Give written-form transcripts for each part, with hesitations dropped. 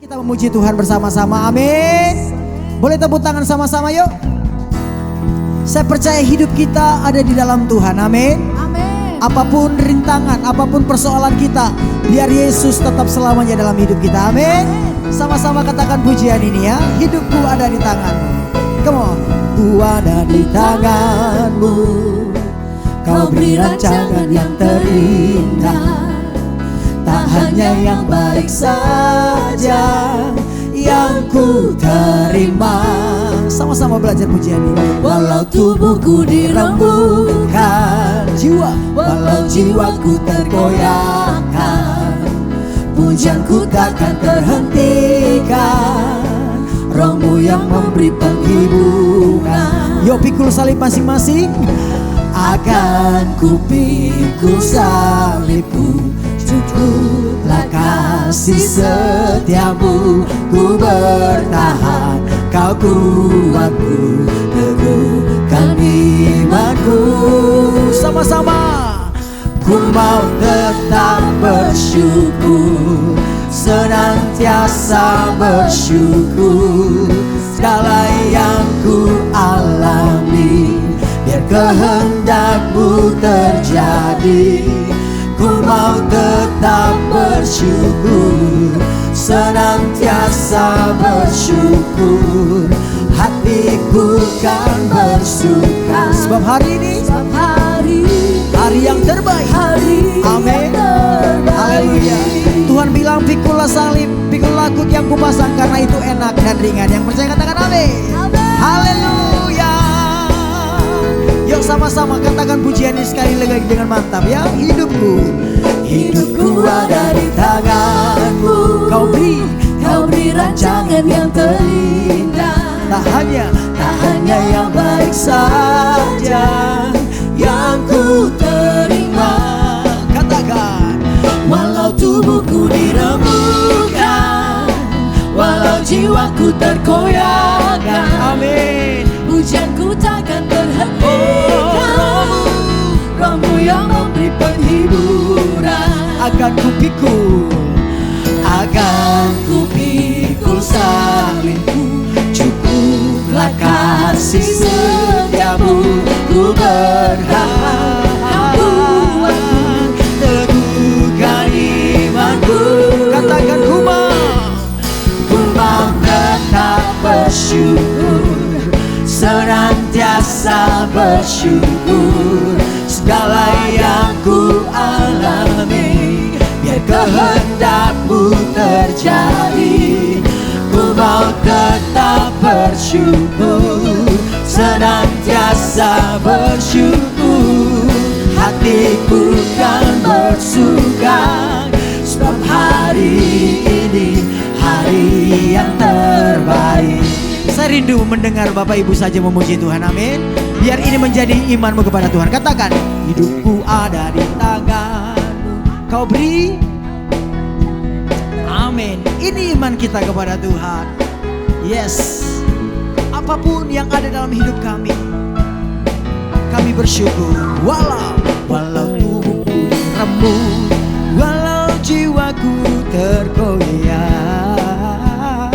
Kita memuji Tuhan bersama-sama, amin. Boleh tepuk tangan sama-sama yuk. Saya percaya hidup kita ada di dalam Tuhan, amin. Amin. Apapun rintangan, apapun persoalan kita, biar Yesus tetap selamanya dalam hidup kita, amin. Sama-sama katakan pujian ini ya. Hidupku ada di tanganmu. Come on. Ku ada di tanganmu, kau beri rancangan yang terindah. Tak hanya yang baik saja yang ku terima. Sama-sama belajar pujian ini. Walau tubuhku dirembukan, walau jiwaku tergoyahkan, pujianku takkan terhentikan. Rohmu yang memberi penghiburan. Yuk pikul salib masing-masing. Akan ku pikul salibku, cukuplah kasih setiamu. Ku bertahan, kau kuatku, teguhkan imanku. Sama-sama. Ku mau tetap bersyukur, senantiasa bersyukur. Segala yang ku alami, biar kehendakmu terjadi. Ku mau tetap bersyukur, senantiasa bersyukur. Hatiku kan bersuka, sebab hari ini hari yang terbaik. Amin. Haleluya. Tuhan bilang pikulah salib, pikulah kuk yang kupasang, karena itu enak dan ringan. Yang percaya katakan amin. Haleluya. Yuk sama-sama katakan pujian ini sekali lagi dengan mantap ya. Hidupku ada di tanganmu, kau beri rancangan yang terindah. Tak hanya yang baik saja yang ku terima. Katakan, walau tubuhku dirembukan, walau jiwaku tergoyahkan, amin. Pujianku takkan terhentikan. Rohmu yang memberi penghiburan. Akan ku pikul salibku, cukuplah kasih setiamu. Ku berharap, teguhkan imanku. Katakan ku mau tetap bersyukur, senantiasa bersyukur. Segala yang ku alami, biar kehendakmu terjadi. Ku mau tetap bersyukur, senantiasa bersyukur. Hatiku kan bersuka, sebab hari ini hari yang terbaik. Saya rindu mendengar Bapak Ibu saja memuji Tuhan, amin. Biar ini menjadi imanmu kepada Tuhan. Katakan, hidupku ada di tanganmu, kau beri. Amin. Ini iman kita kepada Tuhan. Yes. Apapun yang ada dalam hidup kami bersyukur. Walau tubuhku diremuk, walau jiwaku tergoyahkan,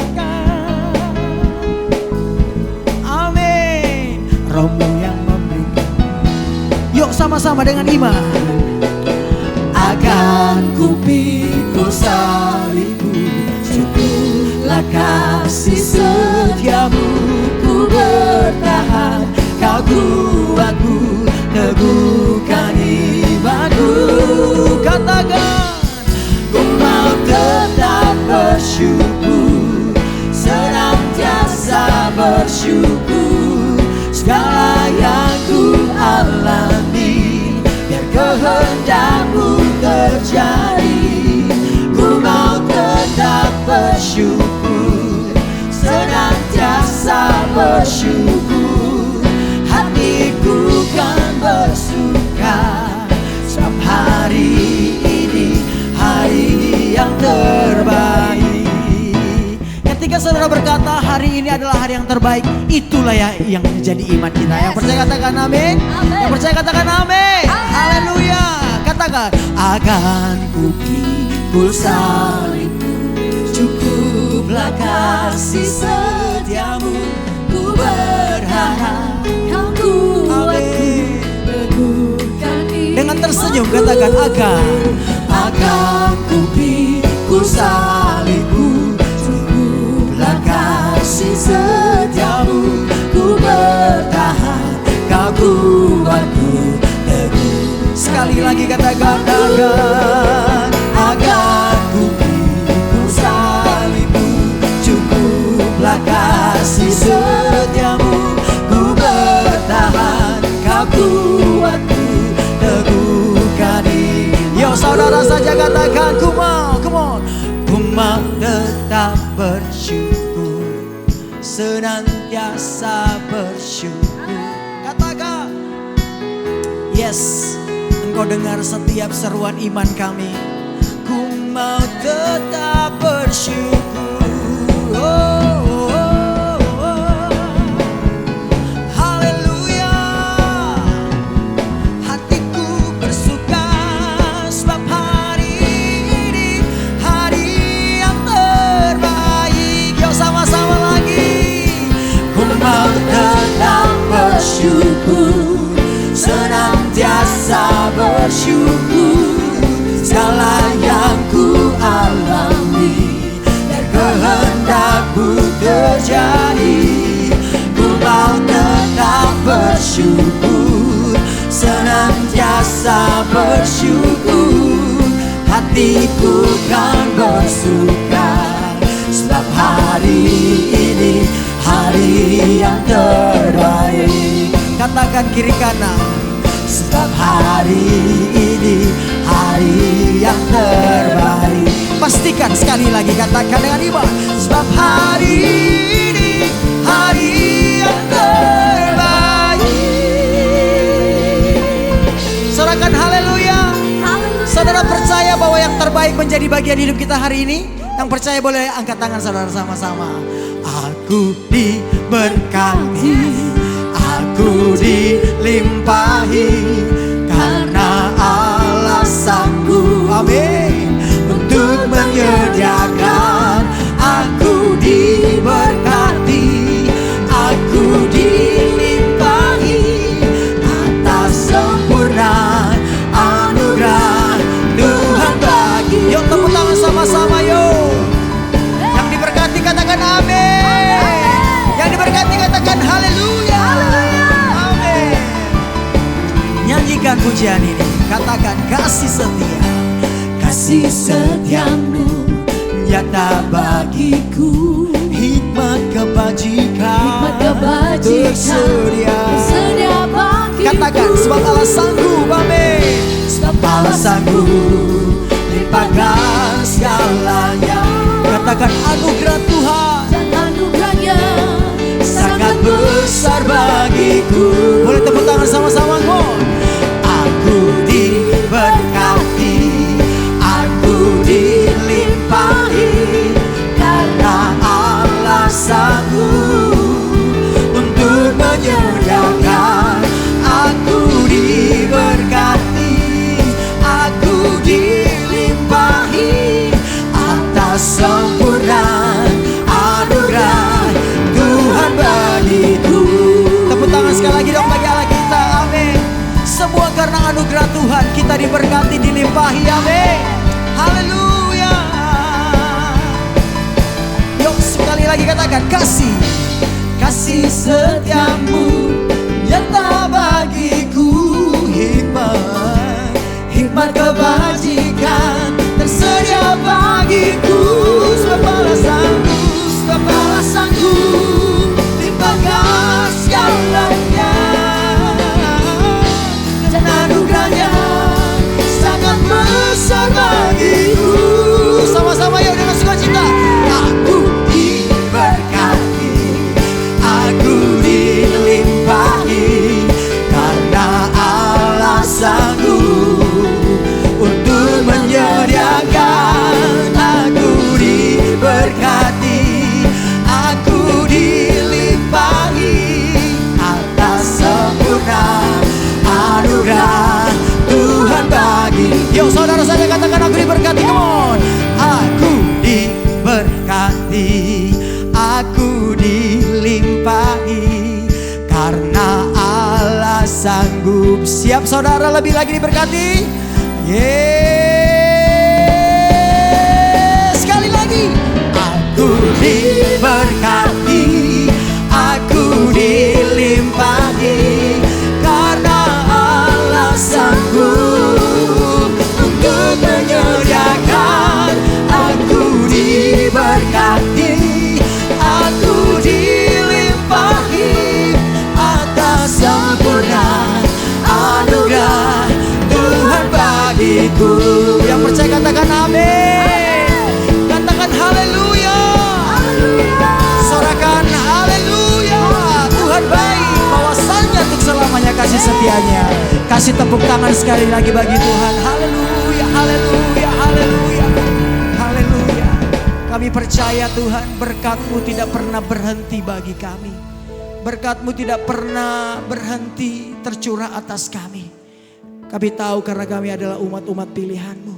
amin. Rohmu yang memberi. Yuk sama-sama dengan iman. Akan ku pikul salibku, cukuplah kasih setiamu. Ku bertahan, kau kuatku, teguhkan imanku. Katakan, ku mau tetap bersyukur, senantiasa bersyukur. Segala yang ku alami, biar kehendakmu terjadi. Ku mau tetap bersyukur, senantiasa bersyukur. Hatiku kan bersuka, sebab hari ini hari yang terbaik. Ketika saudara berkata hari ini adalah hari yang terbaik, itulah yang menjadi iman kita. Yang percaya katakan amin. Yang percaya katakan amin. Haleluya. Katakan, akan ku pikul salibku, cukup kasih setiamu, ku berharap kau kuatku, teguhkan iman. Dengan tersenyum katakan agar ku pikul salibku, cukuplah kasih setiamu, ku bertahan kau kuatku, teguh. Sekali lagi katakan agar ku pikul salibku, cukuplah kasih setiamu, ku bertahan kau kuatku, teguhkan iman. Yo saudara saja katakan come on. Ku mau tetap bersyukur, senantiasa bersyukur. Katakan yes, Engkau dengar setiap seruan iman kami. Ku mau tetap bersyukur. Haleluya. Hatiku bersuka sebab hari ini hari yang terbaik. Yo sama-sama lagi. Ku mau tetap bersyukur, senantiasa bersyukur. Segala yang ku alami dan kehendakmu terjadi, ku mau tetap bersyukur, senantiasa bersyukur. Hatiku kan bersuka sebab hari ini hari yang terbaik. Katakan kiri kanan. Sebab hari ini hari yang terbaik. Pastikan sekali lagi katakan dengan iman. Sebab hari ini hari yang terbaik. Sorakan haleluya. Saudara percaya bahwa yang terbaik menjadi bagian hidup kita hari ini? Yang percaya boleh angkat tangan saudara sama-sama. Aku diberkati, aku dilimpahi, karena Allah sanggup, Amin. untuk menyediakan. Aku diberkati, aku dilimpahi atas sempurna anugerah Tuhan bagi. Yuk tepuk tangan sama-sama yuk. Yang diberkati katakan amin. Yang diberkati katakan haleluya. Amin. Nyanyikan pujian ini. Katakan kasih setia. Kasih setiamu nyata bagiku, Hikmat kebajikan tersedia. bagiku. Katakan sebab Allah sanggup. Amin. Sebab Allah sanggup limpahkan segalanya. Katakan anugerah Tuhan Dan anugerahnya sangat besar bagiku. Boleh tepuk tangan sama-sama ngomong. Aku diberkati, aku dilimpahi, karena Allah sanggup untuk menyediakan. Aku diberkati, aku dilimpahi atas sempurna anugerah Tuhan bagiku. Tepuk tangan sekali lagi dong bagi Allah kita. Amin. Semua karena anugerah Tuhan kita diberkati, dilimpahi. Amin. Haleluya. Yuk sekali lagi katakan kasih Setiamu nyata bagiku, hikmat kebajikan tersedia bagiku. Sebab Allah sanggup limpahkan segalanya, dan anugerahnya sangat besar bagiku. sama-sama yuk dengan sukacita. Aku diberkati, aku dilimpahi, karena Allah sanggup untuk menyediakan. Aku Siap saudara lebih lagi diberkati? Yes. Sekali lagi. Aku diberkati, aku dilimpahi, karena Allah sanggup untuk menyediakan. Aku diberkati, aku dilimpahi atas sempurna anugerah Tuhan bagiku. Yang percaya katakan amin. Katakan haleluya. Sorakan haleluya. Tuhan baik, bahwasanya untuk selamanya kasih setianya. Kasih tepuk tangan sekali lagi bagi Tuhan. Haleluya, haleluya, haleluya, haleluya. Kami percaya Tuhan, berkat-Mu tidak pernah berhenti bagi kami. Berkat-Mu tidak pernah berhenti tercurah atas kami. Kami tahu karena kami adalah umat-umat pilihan-Mu,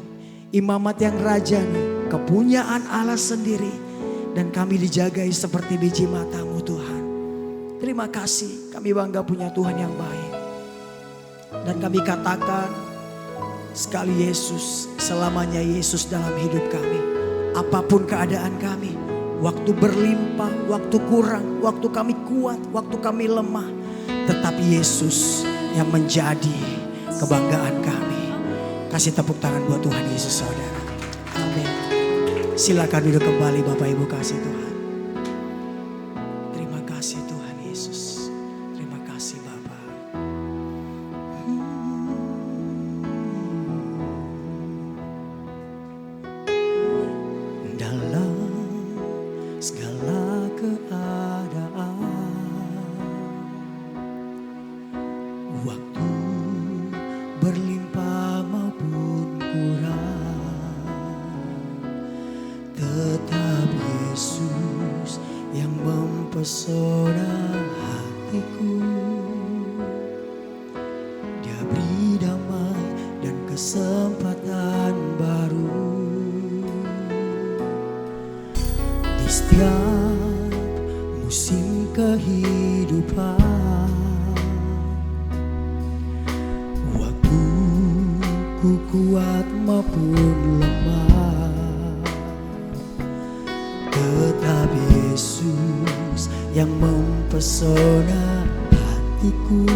imamat yang rajani, kepunyaan Allah sendiri. Dan kami dijagai seperti biji mata-Mu Tuhan. Terima kasih, kami bangga punya Tuhan yang baik. Dan kami katakan, sekali Yesus, selamanya Yesus dalam hidup kami. Apapun keadaan kami, waktu berlimpah, waktu kurang, waktu kami kuat, waktu kami lemah, tetap Yesus yang menjadi kebanggaan kami. Kasih tepuk tangan buat Tuhan Yesus saudara. Amin. Silakan duduk kembali Bapak Ibu kasih Tuhan. Terima kasih Tuhan Yesus. Terima kasih Bapak. Dalam segala keadaan, waktu berlimpah maupun kurang, tetap Yesus yang mempesona hatiku. Dia beri damai dan kesempatan baru. Di setiap musim kehidupan, waktu ku kuat maupun lemah, tetap Yesus yang mempesona hatiku.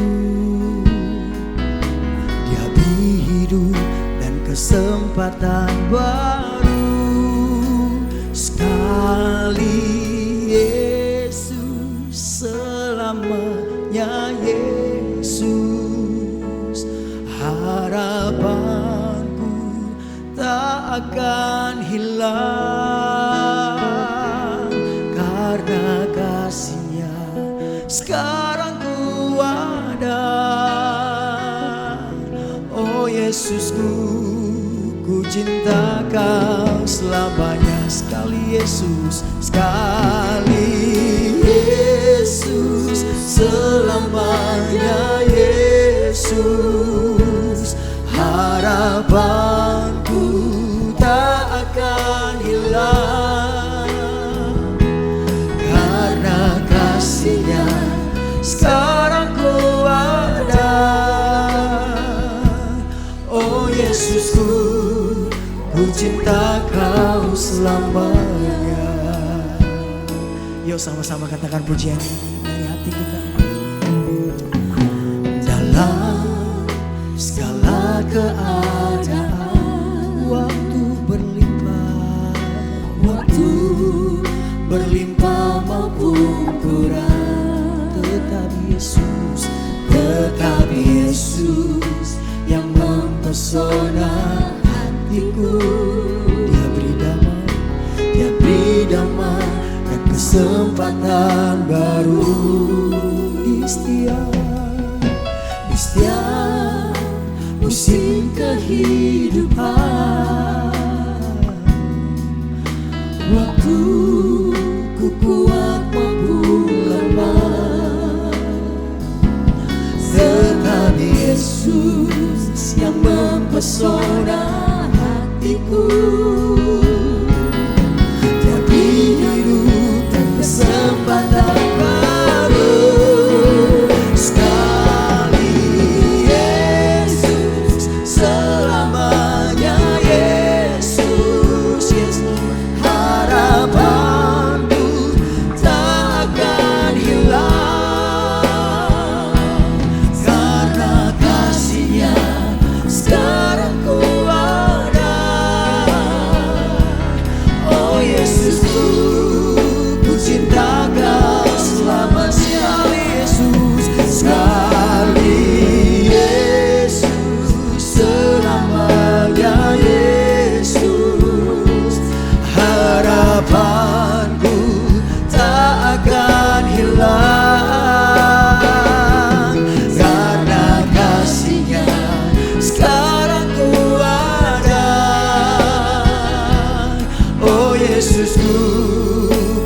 Dia beri hidup dan kesempatan baru. Sekali Yesus, selamanya Yesus. Harapanku tak akan hilang, karena kasih-Nya sekarang ku ada. Oh Yesusku, ku cinta Kau selamanya. Sekali Yesus, sekali Yesus, selamanya Yesus. Harapanku tak akan hilang, karena kasih-Nya sekarang ku ada. Oh Yesusku, ku cinta Kau selamanya. Yuk sama-sama katakan pujian ini dari hati kita. Dalam segala keadaan, waktu berlimpah maupun kurang, tetap Yesus yang mempesona hatiku. Dia beri damai dan kesempatan baru. Di setiap musim kehidupan, waktu ku kuat maupun lemah, tetap Yesus yang mempesona hatiku. Dia beri hidup dan kesempatan baru. Sekali Yesusku, ku cinta Kau selamanya. Yesus, Sekali Yesus, selamanya Yesus. Harapanku tak akan hilang, karena kasih-Nya sekarang ku ada. Oh Yesusku,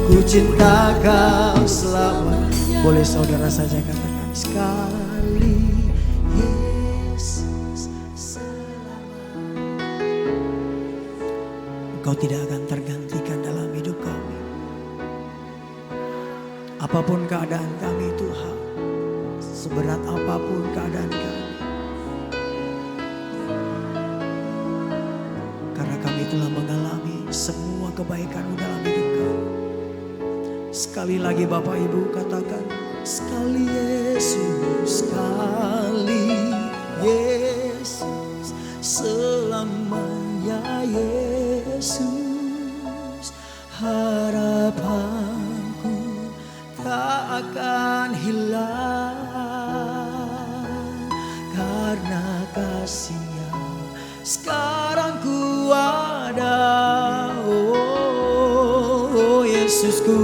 ku cinta Kau selamanya. boleh saudara saja katakan sekali Yesus selamanya. Engkau tidak akan tergantikan dalam hidup kami. Apapun keadaan kami Tuhan, seberat apapun keadaan kami, karena kami telah mengalami semua kebaikan-Mu dalam hidup kami. Sekali lagi Bapak Ibu katakan, sekali Yesus, sekali Yesus, selamanya Yesus. Harapanku tak akan hilang, karena kasih-Nya sekarang ku ada. Oh Yesusku,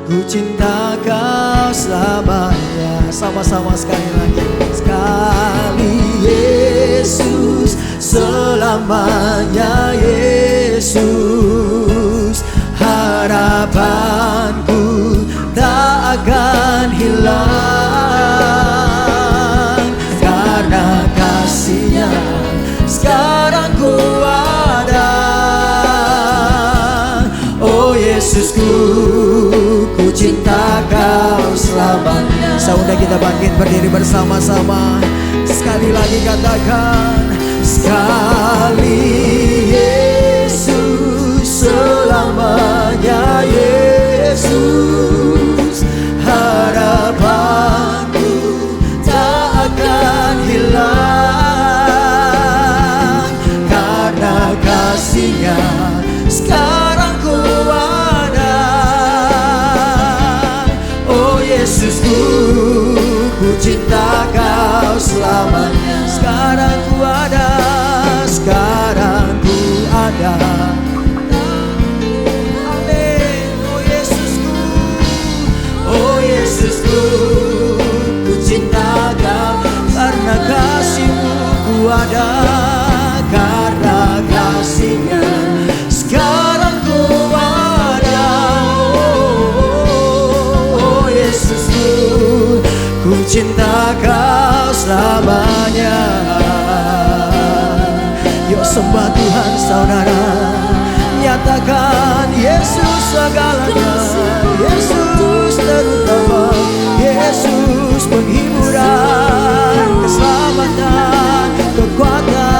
ku cinta Kau selamanya. Sama-sama sekali lagi. Sekali Yesus, selamanya Yesus. Harapanku tak akan hilang, karena kasih-Nya sekarang ku ada. Oh Yesusku, ku cinta Kau selamanya. Saudara kita bangkit berdiri bersama-sama. Sekali lagi katakan, sekali Yesus, selamanya Yesus. Harapanku tak akan hilang, karena kasih-Nya sekarang ku ada. Oh Yesusku, ku cinta Kau selamanya. Sekarang ku ada, sekarang ku ada. Amin. Oh Yesusku, oh Yesusku, ku cinta Kau, karena kasih-Mu ku ada, karena kasih-Nya sekarang ku ada. Oh Yesusku, ku cinta Kau selamanya. Yuk sembah Tuhan saudara, nyatakan Yesus segalanya, Yesus terutama, Yesus penghiburan, keselamatan, kekuatan.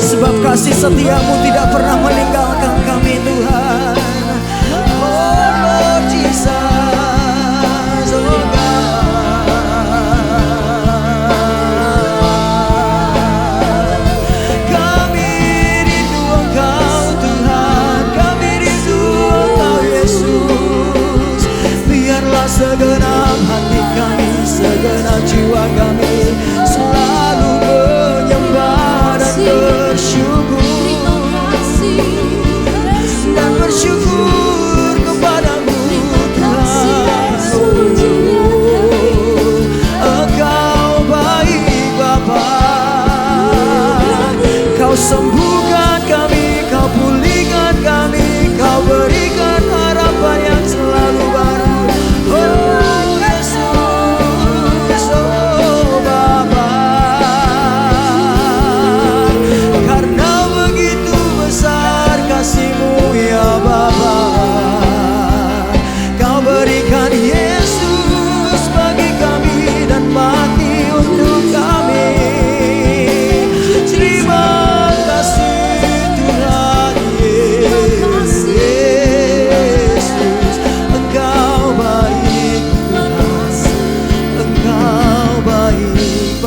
Sebab kasih setia-Mu tidak pernah meninggalkan kami Tuhan. Oh Lord Jesus, oh God. Kami rindu Engkau Tuhan, kami rindu Engkau Yesus. Biarlah segenap hati kami, segenap jiwa kami selalu menyembah dan bersyukur.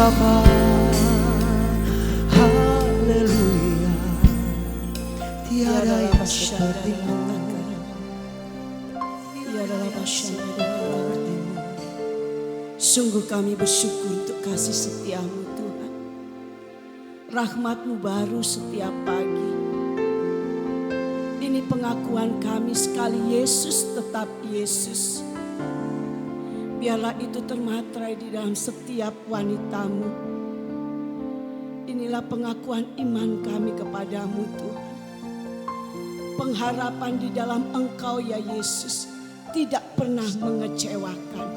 Bapa. Haleluya. Tiada yang sepertimu. Tiada yang sepertimu. Sungguh kami bersyukur untuk kasih setia-Mu Tuhan. Rahmat-Mu baru setiap pagi. Ini pengakuan kami sekali Yesus tetap Yesus. Biarlah itu termaterai di dalam setiap wanita-Mu. Inilah pengakuan iman kami kepadamu Tuhan. Pengharapan di dalam Engkau ya Yesus tidak pernah mengecewakan.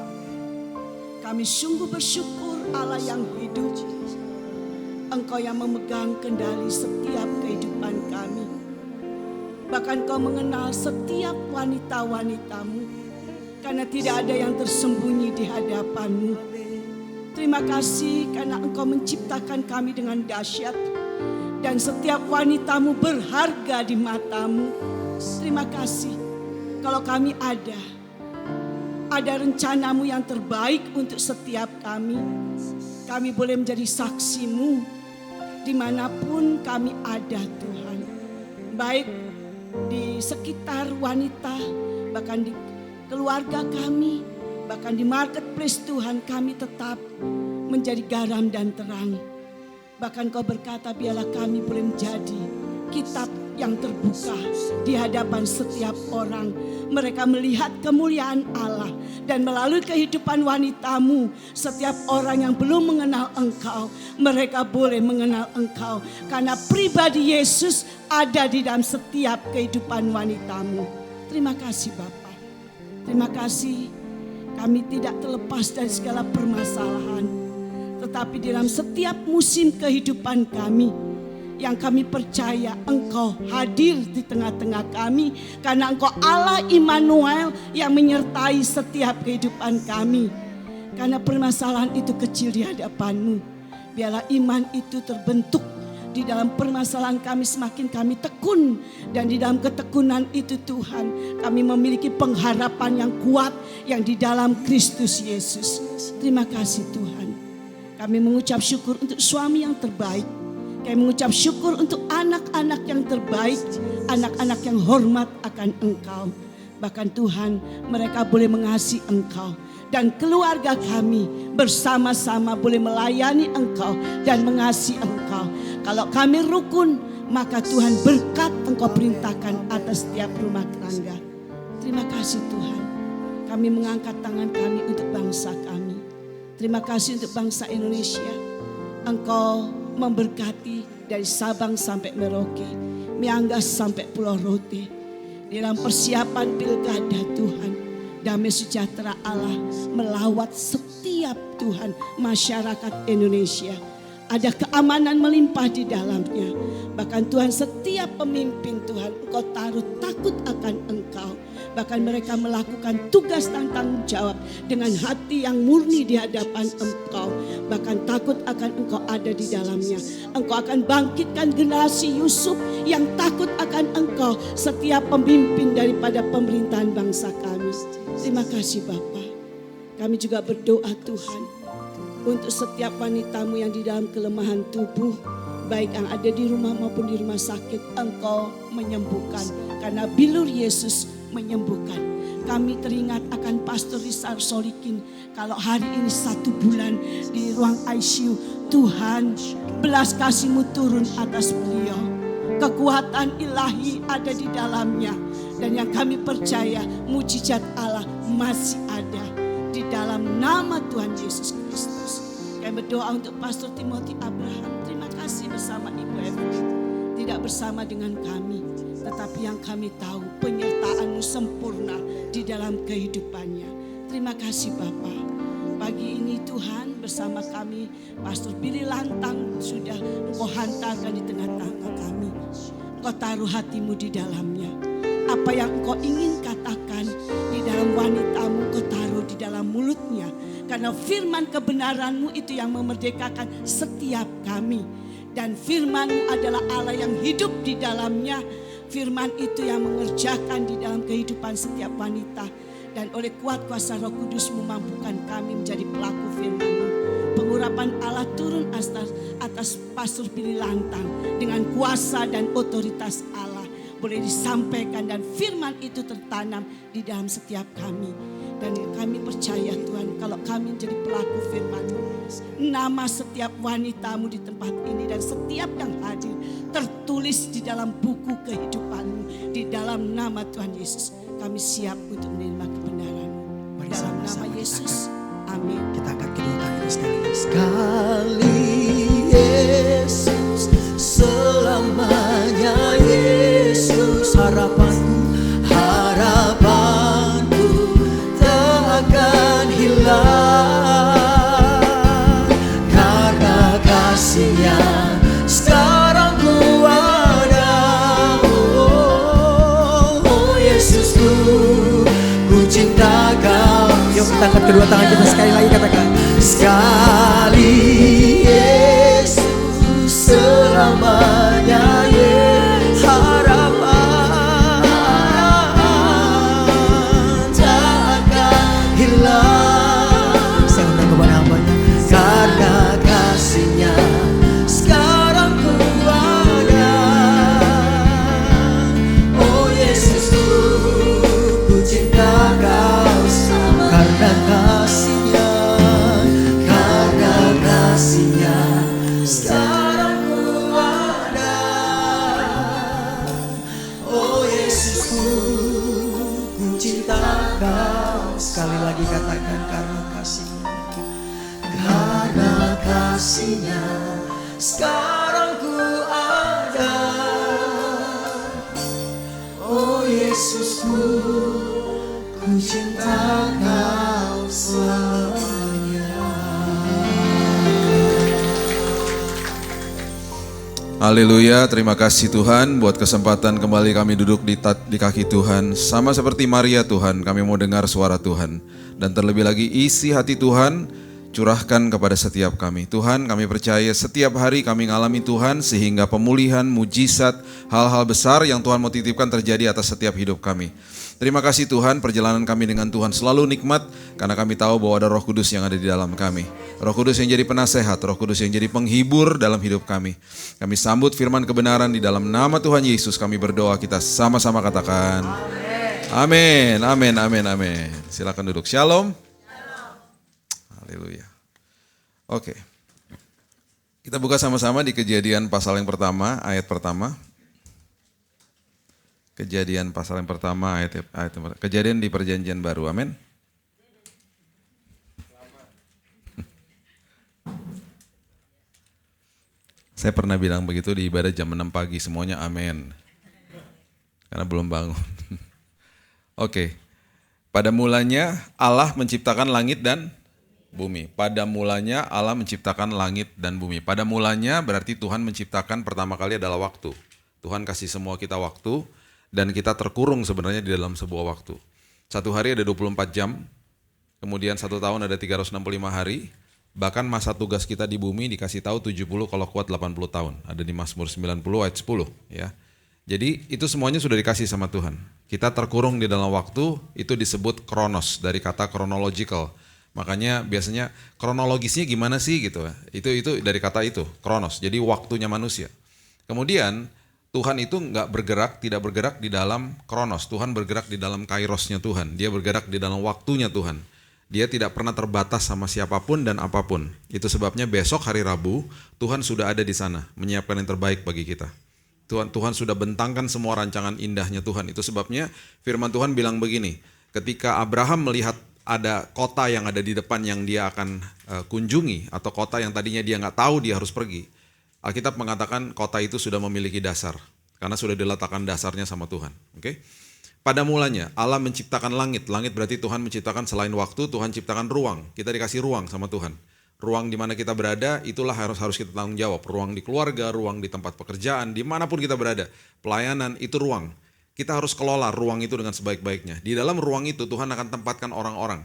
Kami sungguh bersyukur Allah yang hidup. Engkau yang memegang kendali setiap kehidupan kami. Bahkan Kau mengenal setiap wanita-wanita-Mu. Karena tidak ada yang tersembunyi di hadapan-Mu. Terima kasih karena Engkau menciptakan kami dengan dahsyat. Dan setiap wanita-Mu berharga di mata-Mu. Terima kasih kalau kami ada rencana-Mu yang terbaik untuk setiap kami. Kami boleh menjadi saksi-Mu dimanapun kami ada Tuhan. Baik di sekitar wanita, bahkan di keluarga kami, bahkan di marketplace Tuhan, kami tetap menjadi garam dan terang. Bahkan Kau berkata biarlah kami boleh menjadi kitab yang terbuka di hadapan setiap orang. Mereka melihat kemuliaan Allah dan melalui kehidupan wanita-Mu, setiap orang yang belum mengenal Engkau, mereka boleh mengenal Engkau. Karena pribadi Yesus ada di dalam setiap kehidupan wanita-Mu. Terima kasih Bapa. Terima kasih kami tidak terlepas dari segala permasalahan. Tetapi di dalam setiap musim kehidupan kami, yang kami percaya Engkau hadir di tengah-tengah kami. Karena Engkau Allah Immanuel yang menyertai setiap kehidupan kami. Karena permasalahan itu kecil di hadapan-Mu. Biarlah iman itu terbentuk di dalam permasalahan kami, semakin kami tekun. Dan di dalam ketekunan itu Tuhan, kami memiliki pengharapan yang kuat yang di dalam Kristus Yesus. Terima kasih Tuhan. Kami mengucap syukur untuk suami yang terbaik. Kami mengucap syukur untuk anak-anak yang terbaik, anak-anak yang hormat akan Engkau. Bahkan Tuhan, mereka boleh mengasihi Engkau. Dan keluarga kami bersama-sama boleh melayani Engkau dan mengasihi Engkau. Kalau kami rukun, maka Tuhan berkat Engkau perintahkan atas setiap rumah tangga. Terima kasih Tuhan. Kami mengangkat tangan kami untuk bangsa kami. Terima kasih untuk bangsa Indonesia. Engkau memberkati dari Sabang sampai Merauke, Miangas sampai Pulau Rote. Di dalam persiapan pilkada Tuhan, damai sejahtera Allah melawat setiap Tuhan masyarakat Indonesia. Ada keamanan melimpah di dalamnya. Bahkan Tuhan, setiap pemimpin Tuhan Engkau taruh takut akan Engkau. Bahkan mereka melakukan tugas dan tanggung jawab dengan hati yang murni di hadapan Engkau. Bahkan takut akan Engkau ada di dalamnya. Engkau akan bangkitkan generasi Yusuf yang takut akan Engkau. Setiap pemimpin daripada pemerintahan bangsa kami. Terima kasih Bapa. Kami juga berdoa Tuhan untuk setiap wanita-Mu yang di dalam kelemahan tubuh, baik yang ada di rumah maupun di rumah sakit, Engkau menyembuhkan. Karena bilur Yesus menyembuhkan. Kami teringat akan Pastor Rizal Solikin. Kalau hari ini 1 bulan di ruang ICU, Tuhan belas kasih-Mu turun atas beliau. Kekuatan ilahi ada di dalamnya. Dan yang kami percaya mujizat Allah masih ada di dalam nama Tuhan Yesus Kristus. Kami berdoa untuk Pastor Timothy Abraham. Terima kasih bersama Ibu Evelyn. Tidak bersama dengan kami, tetapi yang kami tahu penyertaan-Mu sempurna di dalam kehidupannya. Terima kasih Bapa. Pagi ini Tuhan bersama kami, Pastor Billy Lantang sudah Engkau hantarkan di tengah-tengah kami. Engkau taruh hati-Mu di dalamnya. Apa yang Engkau ingin katakan di dalam wanita-Mu, Engkau taruh di dalam mulutnya. Karena firman kebenaran-Mu itu yang memerdekakan setiap kami. Dan firman-Mu adalah Allah yang hidup di dalamnya. Firman itu yang mengerjakan di dalam kehidupan setiap wanita. Dan oleh kuat kuasa Roh Kudus memampukan kami menjadi pelaku firman-Mu. Pengurapan urapan Allah turun atas Pastor Billy Lantang dengan kuasa dan otoritas Allah boleh disampaikan dan firman itu tertanam di dalam setiap kami. Dan kami percaya Tuhan, kalau kami menjadi pelaku firman-Mu, nama setiap wanitamu di tempat ini dan setiap yang hadir tertulis di dalam buku kehidupan-Mu. Di dalam nama Tuhan Yesus, kami siap untuk menerima kebenaran-Mu. Mari Dalam nama sama-sama Yesus, amin. Kita angkat kedua tangan sekali. Sekali Yesus, selamanya Yesus, harapanku tak akan hilang, karena kasih-Nya sekarang ku ada. Oh Yesusku, ku cinta Kau. Yuk kita angkat kedua tangan kita sekali lagi, katakan. Sekali Yesus, selamanya Yesus, harapan tak akan hilang. Saya undang kepada hamba-Nya. Karena kasih-Nya sekarang ku ada. Oh Yesusku, ku cinta Kau. Karena kasih-Nya, karena kasih-Nya sekarang ku ada. Oh Yesusku, ku cinta Kau. Sekali lagi katakan, karena kasih-Nya. Karena kasih-Nya sekarang ku ada. Oh Yesusku, ku cinta Kau selamanya. Haleluya, terima kasih Tuhan buat kesempatan kembali kami duduk di kaki Tuhan. Sama seperti Maria Tuhan, kami mau dengar suara Tuhan. Dan terlebih lagi isi hati Tuhan, curahkan kepada setiap kami. Tuhan, kami percaya setiap hari kami mengalami Tuhan, sehingga pemulihan, mujizat, hal-hal besar yang Tuhan mau titipkan terjadi atas setiap hidup kami. Terima kasih Tuhan, perjalanan kami dengan Tuhan selalu nikmat, karena kami tahu bahwa ada Roh Kudus yang ada di dalam kami. Roh Kudus yang jadi penasehat, Roh Kudus yang jadi penghibur dalam hidup kami. Kami sambut firman kebenaran di dalam nama Tuhan Yesus. Kami berdoa, kita sama-sama katakan amin, amin, amin, amin. Silakan duduk. Shalom. Haleluya. Oke. Kita buka sama-sama di Kejadian pasal yang pertama, ayat pertama. Kejadian pasal yang pertama, ayat Kejadian di Perjanjian Baru. Amin. Saya pernah bilang begitu di ibadah jam 6 pagi, semuanya amin. Karena belum bangun. Oke. Pada mulanya Allah menciptakan langit dan bumi. Pada mulanya Allah menciptakan langit dan bumi. Pada mulanya berarti Tuhan menciptakan pertama kali adalah waktu. Tuhan kasih semua kita waktu dan kita terkurung sebenarnya di dalam sebuah waktu. Satu hari ada 24 jam, kemudian satu tahun ada 365 hari, bahkan masa tugas kita di bumi dikasih tahu 70 kalau kuat 80 tahun. Ada di Mazmur 90 ayat 10 ya. Jadi itu semuanya sudah dikasih sama Tuhan. Kita terkurung di dalam waktu, itu disebut kronos dari kata chronological. Makanya biasanya kronologisnya gimana sih gitu. Itu dari kata itu, kronos. Jadi waktunya manusia. Kemudian Tuhan itu tidak bergerak di dalam kronos. Tuhan bergerak di dalam kairosnya Tuhan. Dia bergerak di dalam waktunya Tuhan. Dia tidak pernah terbatas sama siapapun dan apapun. Itu sebabnya besok hari Rabu, Tuhan sudah ada di sana, menyiapkan yang terbaik bagi kita. Tuhan sudah bentangkan semua rancangan indahnya Tuhan. Itu sebabnya firman Tuhan bilang begini, ketika Abraham melihat ada kota yang ada di depan yang dia akan kunjungi, atau kota yang tadinya dia nggak tahu dia harus pergi, Alkitab mengatakan kota itu sudah memiliki dasar, karena sudah diletakkan dasarnya sama Tuhan. Oke? Pada mulanya Allah menciptakan langit. Langit berarti Tuhan menciptakan selain waktu, Tuhan ciptakan ruang. Kita dikasih ruang sama Tuhan. Ruang di mana kita berada, itulah harus kita tanggung jawab. Ruang di keluarga, ruang di tempat pekerjaan, dimanapun kita berada. Pelayanan, itu ruang. Kita harus kelola ruang itu dengan sebaik-baiknya. Di dalam ruang itu Tuhan akan tempatkan orang-orang.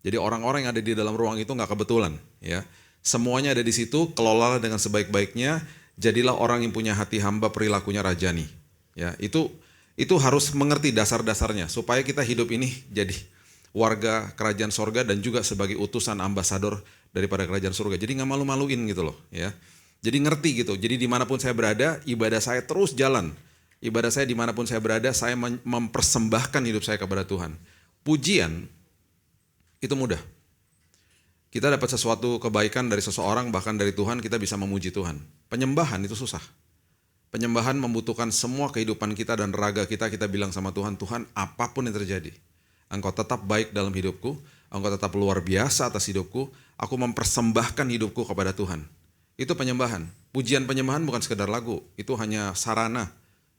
Jadi orang-orang yang ada di dalam ruang itu nggak kebetulan. Ya. Semuanya ada di situ, kelola dengan sebaik-baiknya. Jadilah orang yang punya hati hamba, perilakunya rajani. Ya, itu harus mengerti dasar-dasarnya supaya kita hidup ini jadi warga kerajaan sorga dan juga sebagai utusan ambasador daripada kerajaan surga. Jadi nggak malu-maluin gitu loh ya. Jadi ngerti gitu. Jadi dimanapun saya berada, ibadah saya terus jalan. Ibadah saya dimanapun saya berada, saya mempersembahkan hidup saya kepada Tuhan. Pujian itu mudah. Kita dapat sesuatu kebaikan dari seseorang, bahkan dari Tuhan, kita bisa memuji Tuhan. Penyembahan itu susah. Penyembahan membutuhkan semua kehidupan kita dan raga kita bilang sama Tuhan, Tuhan apapun yang terjadi, Engkau tetap baik dalam hidupku, Engkau tetap luar biasa atas hidupku, aku mempersembahkan hidupku kepada Tuhan. Itu penyembahan. Pujian penyembahan bukan sekedar lagu, itu hanya sarana.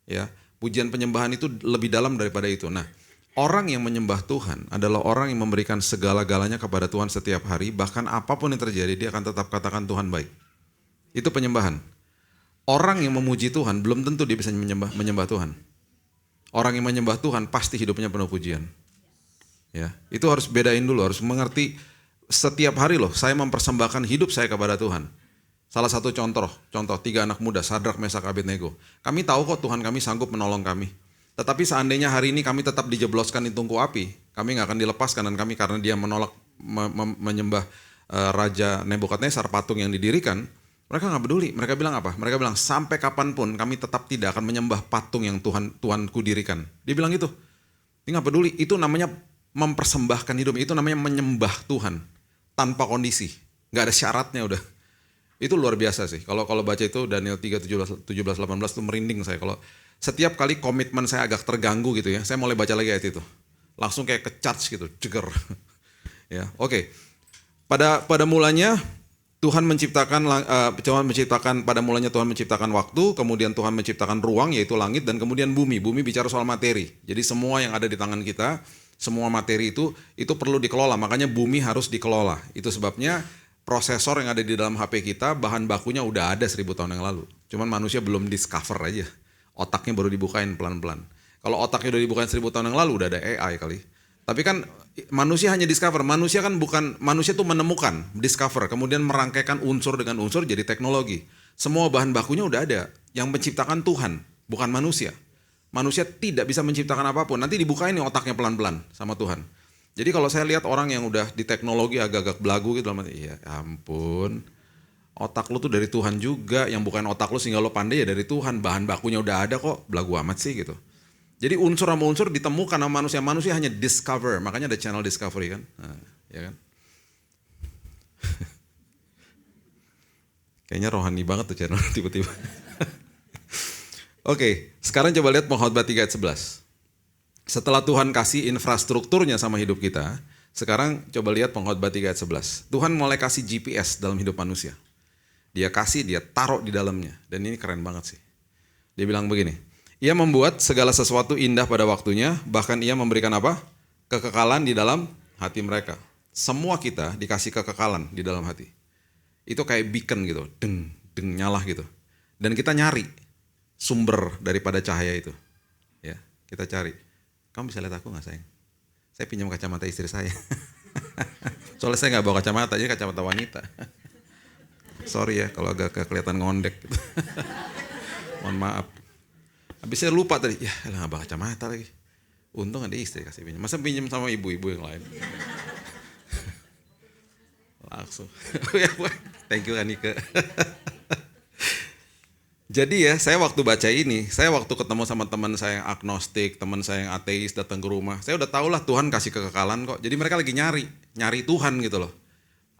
Ya, pujian penyembahan itu lebih dalam daripada itu. Nah, orang yang menyembah Tuhan adalah orang yang memberikan segala-galanya kepada Tuhan setiap hari, bahkan apapun yang terjadi dia akan tetap katakan Tuhan baik. Itu penyembahan. Orang yang memuji Tuhan belum tentu dia bisa menyembah Tuhan. Orang yang menyembah Tuhan pasti hidupnya penuh pujian. Ya, itu harus bedain dulu, harus mengerti setiap hari loh saya mempersembahkan hidup saya kepada Tuhan. Salah satu contoh 3 anak muda, Sadrak, Mesak, Abednego. Kami tahu kok Tuhan kami sanggup menolong kami. Tetapi seandainya hari ini kami tetap dijebloskan di tungku api, kami nggak akan dilepaskan dan kami karena dia menolak menyembah Raja Nebukadnezar, patung yang didirikan, mereka nggak peduli. Mereka bilang apa? Mereka bilang sampai kapanpun kami tetap tidak akan menyembah patung yang Tuhanku dirikan. Dia bilang gitu. Dia nggak peduli. Itu namanya mempersembahkan hidup. Itu namanya menyembah Tuhan tanpa kondisi. Nggak ada syaratnya udah. Itu luar biasa sih. Kalau baca itu Daniel 3, 17, 18 itu merinding saya. Kalau setiap kali komitmen saya agak terganggu gitu ya, saya mulai baca lagi ayat itu. Langsung kayak ke-charge gitu, jeger. Ya, oke. Pada mulanya Tuhan menciptakan waktu, kemudian Tuhan menciptakan ruang yaitu langit dan kemudian bumi. Bumi bicara soal materi. Jadi semua yang ada di tangan kita, semua materi itu perlu dikelola. Makanya bumi harus dikelola. Itu sebabnya prosesor yang ada di dalam HP kita bahan bakunya udah ada 1000 tahun yang lalu. Cuman manusia belum discover aja. Otaknya baru dibukain pelan-pelan. Kalau otaknya udah dibukain 1000 tahun yang lalu udah ada AI kali. Tapi kan manusia hanya discover, manusia tuh menemukan, discover, kemudian merangkaikan unsur dengan unsur jadi teknologi. Semua bahan bakunya udah ada, yang menciptakan Tuhan, bukan manusia. Manusia tidak bisa menciptakan apapun, nanti dibukain nih otaknya pelan-pelan sama Tuhan. Jadi kalau saya lihat orang yang udah di teknologi agak-agak belagu gitu, ya ampun, otak lu tuh dari Tuhan juga, yang bukan otak lu sehingga lu pandai ya dari Tuhan, bahan bakunya udah ada kok, belagu amat sih gitu. Jadi unsur sama unsur ditemukan sama manusia hanya discover, makanya ada channel Discovery kan, nah, ya kan? Kayaknya rohani banget tuh channel tiba-tiba. Oke, sekarang coba lihat Pengkhotbah 3 ayat 11. Setelah Tuhan kasih infrastrukturnya sama hidup kita, sekarang coba lihat Pengkhotbah 3 ayat 11. Tuhan mulai kasih GPS dalam hidup manusia. Dia kasih, dia taruh di dalamnya, dan ini keren banget sih. Dia bilang begini. Ia membuat segala sesuatu indah pada waktunya, bahkan ia memberikan apa? Kekekalan di dalam hati mereka. Semua kita dikasih kekekalan di dalam hati. Itu kayak beacon gitu, deng nyala gitu. Dan kita nyari sumber daripada cahaya itu. Ya, kita cari. Kamu bisa lihat aku nggak sayang? Saya pinjam kacamata istri saya. Soalnya saya nggak bawa kacamata, jadi kacamata wanita. Sorry ya kalau agak kelihatan ngondek. Gitu. Mohon maaf. Habis saya lupa tadi, ya nggak bawa kacamata lagi. Untung ada istri kasih pinjam. Masa pinjam sama ibu-ibu yang lain? Langsung. Thank you Anika. Jadi ya, saya waktu baca ini, saya waktu ketemu sama teman saya yang agnostik, teman saya yang ateis datang ke rumah, saya udah tahu lah Tuhan kasih kekekalan kok. Jadi mereka lagi nyari Tuhan gitu loh.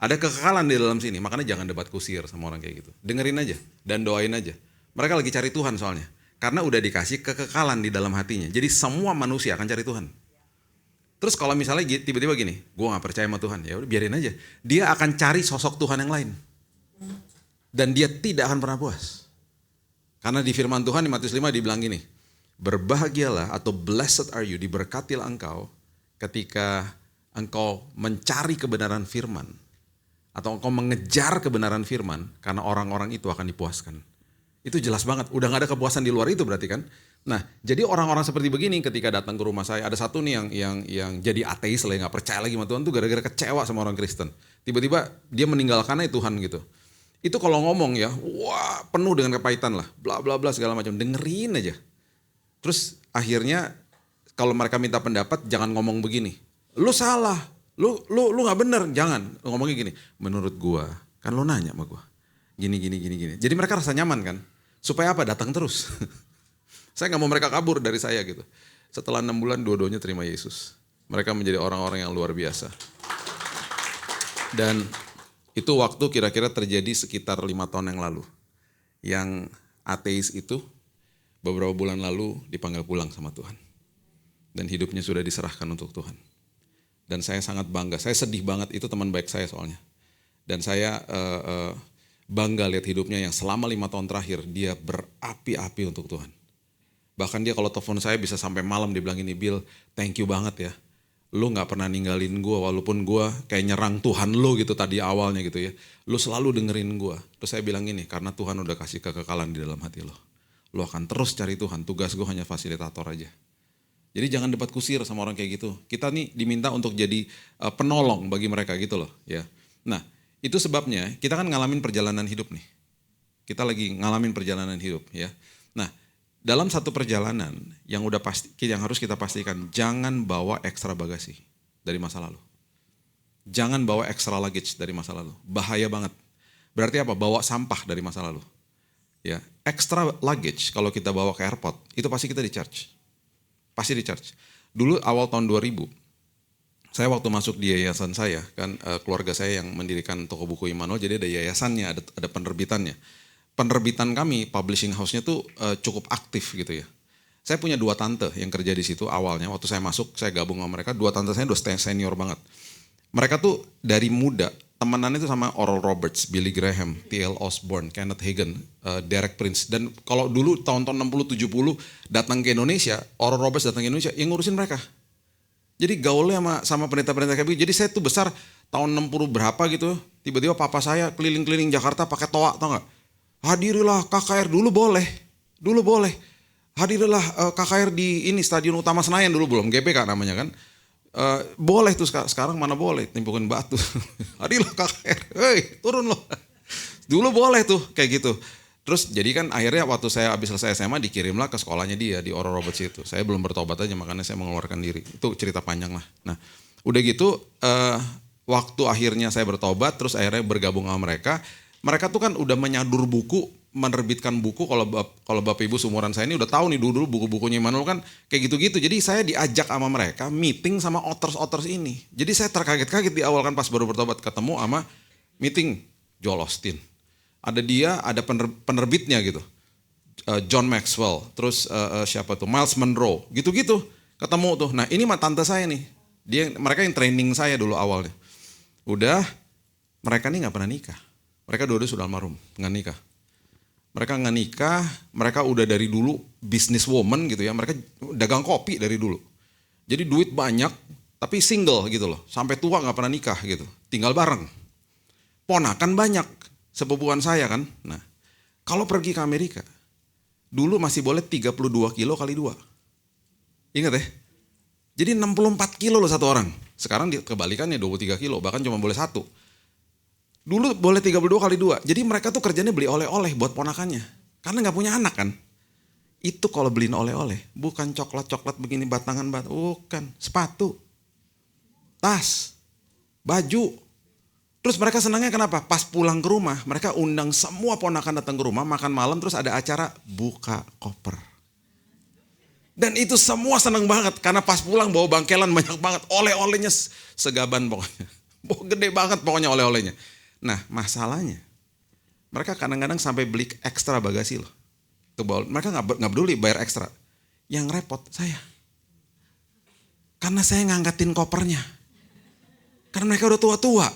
Ada kekekalan di dalam sini, makanya jangan debat kusir sama orang kayak gitu. Dengerin aja dan doain aja. Mereka lagi cari Tuhan soalnya. Karena udah dikasih kekekalan di dalam hatinya. Jadi semua manusia akan cari Tuhan. Terus kalau misalnya tiba-tiba gini, gue gak percaya sama Tuhan, ya udah biarin aja. Dia akan cari sosok Tuhan yang lain. Dan dia tidak akan pernah puas. Karena di firman Tuhan di Matius 5 dibilang gini, berbahagialah atau blessed are you, diberkatilah engkau ketika engkau mencari kebenaran firman. Atau engkau mengejar kebenaran firman, karena orang-orang itu akan dipuaskan. Itu jelas banget, udah gak ada kepuasan di luar itu berarti kan. Nah, jadi orang-orang seperti begini ketika datang ke rumah saya, ada satu nih yang jadi ateis lah, yang gak percaya lagi sama Tuhan tuh gara-gara kecewa sama orang Kristen. Tiba-tiba dia meninggalkannya Tuhan gitu. Itu kalau ngomong ya, wah penuh dengan kepahitan lah, bla bla bla segala macam, dengerin aja. Terus akhirnya kalau mereka minta pendapat jangan ngomong begini, lu salah, Lu nggak bener, jangan. Lu ngomongnya gini, menurut gua, kan lu nanya sama gua. Gini. Jadi mereka rasa nyaman kan? Supaya apa? Datang terus. Saya nggak mau mereka kabur dari saya gitu. Setelah 6 bulan dua-duanya terima Yesus. Mereka menjadi orang-orang yang luar biasa. Dan itu waktu kira-kira terjadi sekitar 5 tahun yang lalu. Yang ateis itu beberapa bulan lalu dipanggil pulang sama Tuhan. Dan hidupnya sudah diserahkan untuk Tuhan. Dan saya sangat bangga, saya sedih banget, itu teman baik saya soalnya. Dan saya bangga lihat hidupnya yang selama 5 tahun terakhir dia berapi-api untuk Tuhan. Bahkan dia kalau telepon saya bisa sampai malam dia bilang ini, Bill, thank you banget ya. Lu gak pernah ninggalin gue walaupun gue kayak nyerang Tuhan lu gitu tadi awalnya gitu ya. Lu selalu dengerin gue. Terus saya bilang ini, karena Tuhan udah kasih kekekalan di dalam hati lo. Lu akan terus cari Tuhan, tugas gue hanya fasilitator aja. Jadi jangan debat kusir sama orang kayak gitu. Kita nih diminta untuk jadi penolong bagi mereka gitu loh ya. Nah itu sebabnya kita kan ngalamin perjalanan hidup nih. Kita lagi ngalamin perjalanan hidup ya. Nah dalam satu perjalanan yang udah pasti, yang harus kita pastikan, jangan bawa ekstra bagasi dari masa lalu. Jangan bawa extra luggage dari masa lalu. Bahaya banget. Berarti apa? Bawa sampah dari masa lalu. Ya, extra luggage kalau kita bawa ke airport itu pasti kita di charge. Pasti di charge. Dulu awal tahun 2000, saya waktu masuk di yayasan saya, kan keluarga saya yang mendirikan toko buku Immanuel, jadi ada yayasannya, ada penerbitannya. Penerbitan kami, publishing house-nya tuh cukup aktif gitu ya. Saya punya 2 tante yang kerja di situ awalnya, waktu saya masuk, saya gabung sama mereka, 2 tante saya udah senior banget. Mereka tuh dari muda, temenan itu sama Oral Roberts, Billy Graham, T.L. Osborne, Kenneth Hagin, Derek Prince. Dan kalau dulu tahun-tahun 60-70 datang ke Indonesia, Oral Roberts datang ke Indonesia, yang ngurusin mereka. Jadi gaulnya sama pendeta-pendeta kayak begitu. Jadi saya tuh besar tahun 60 berapa gitu, tiba-tiba papa saya keliling-keliling Jakarta pakai toa, tau gak? Hadirilah KKR dulu boleh. Hadirilah KKR di ini Stadion Utama Senayan dulu, belum GBK namanya kan. Boleh tuh sekarang mana boleh timpukin batu. Hadilah KKR, hei turun loh. Dulu boleh tuh kayak gitu. Terus jadi kan akhirnya waktu saya habis selesai SMA dikirimlah ke sekolahnya dia di Oral Roberts itu. Saya belum bertobat aja makanya saya mengeluarkan diri. Itu cerita panjang lah. Nah udah gitu waktu akhirnya saya bertobat terus akhirnya bergabung sama mereka. Mereka tuh kan udah menyadur buku, menerbitkan buku. Kalau Bapak Ibu seumuran saya ini udah tahu nih dulu buku-bukunya Immanuel kan kayak gitu-gitu. Jadi saya diajak sama mereka meeting sama authors ini. Jadi saya terkaget-kaget di awal kan pas baru bertobat ketemu sama meeting Joel Osteen. Ada dia, ada penerbitnya gitu. John Maxwell, terus siapa tuh Miles Monroe, gitu-gitu ketemu tuh. Nah ini mah tante saya nih. Mereka yang training saya dulu awalnya. Udah mereka nih nggak pernah nikah. Mereka dua-dua sudah almarhum, nggak nikah. Mereka nggak nikah, mereka udah dari dulu business woman gitu ya. Mereka dagang kopi dari dulu. Jadi duit banyak, tapi single gitu loh. Sampai tua nggak pernah nikah gitu, tinggal bareng. Ponakan banyak, sepupuan saya kan. Nah, kalau pergi ke Amerika, dulu masih boleh 32 kilo kali 2. Ingat ya? Jadi 64 kilo loh satu orang. Sekarang kebalikannya 23 kilo, bahkan cuma boleh 1. Dulu boleh 32 kali 2. Jadi mereka tuh kerjanya beli oleh-oleh buat ponakannya. Karena gak punya anak kan. Itu kalau beliin oleh-oleh. Bukan coklat-coklat begini batangan. Bukan. Sepatu. Tas. Baju. Terus mereka senangnya kenapa? Pas pulang ke rumah. Mereka undang semua ponakan datang ke rumah. Makan malam terus ada acara buka koper. Dan itu semua senang banget. Karena pas pulang bawa bangkelan banyak banget. Oleh-olehnya segaban pokoknya. Gede banget pokoknya oleh-olehnya. Nah masalahnya, mereka kadang-kadang sampai beli ekstra bagasi loh. Mereka gak peduli bayar ekstra. Yang repot saya. Karena saya ngangkatin kopernya. Karena mereka udah tua-tua.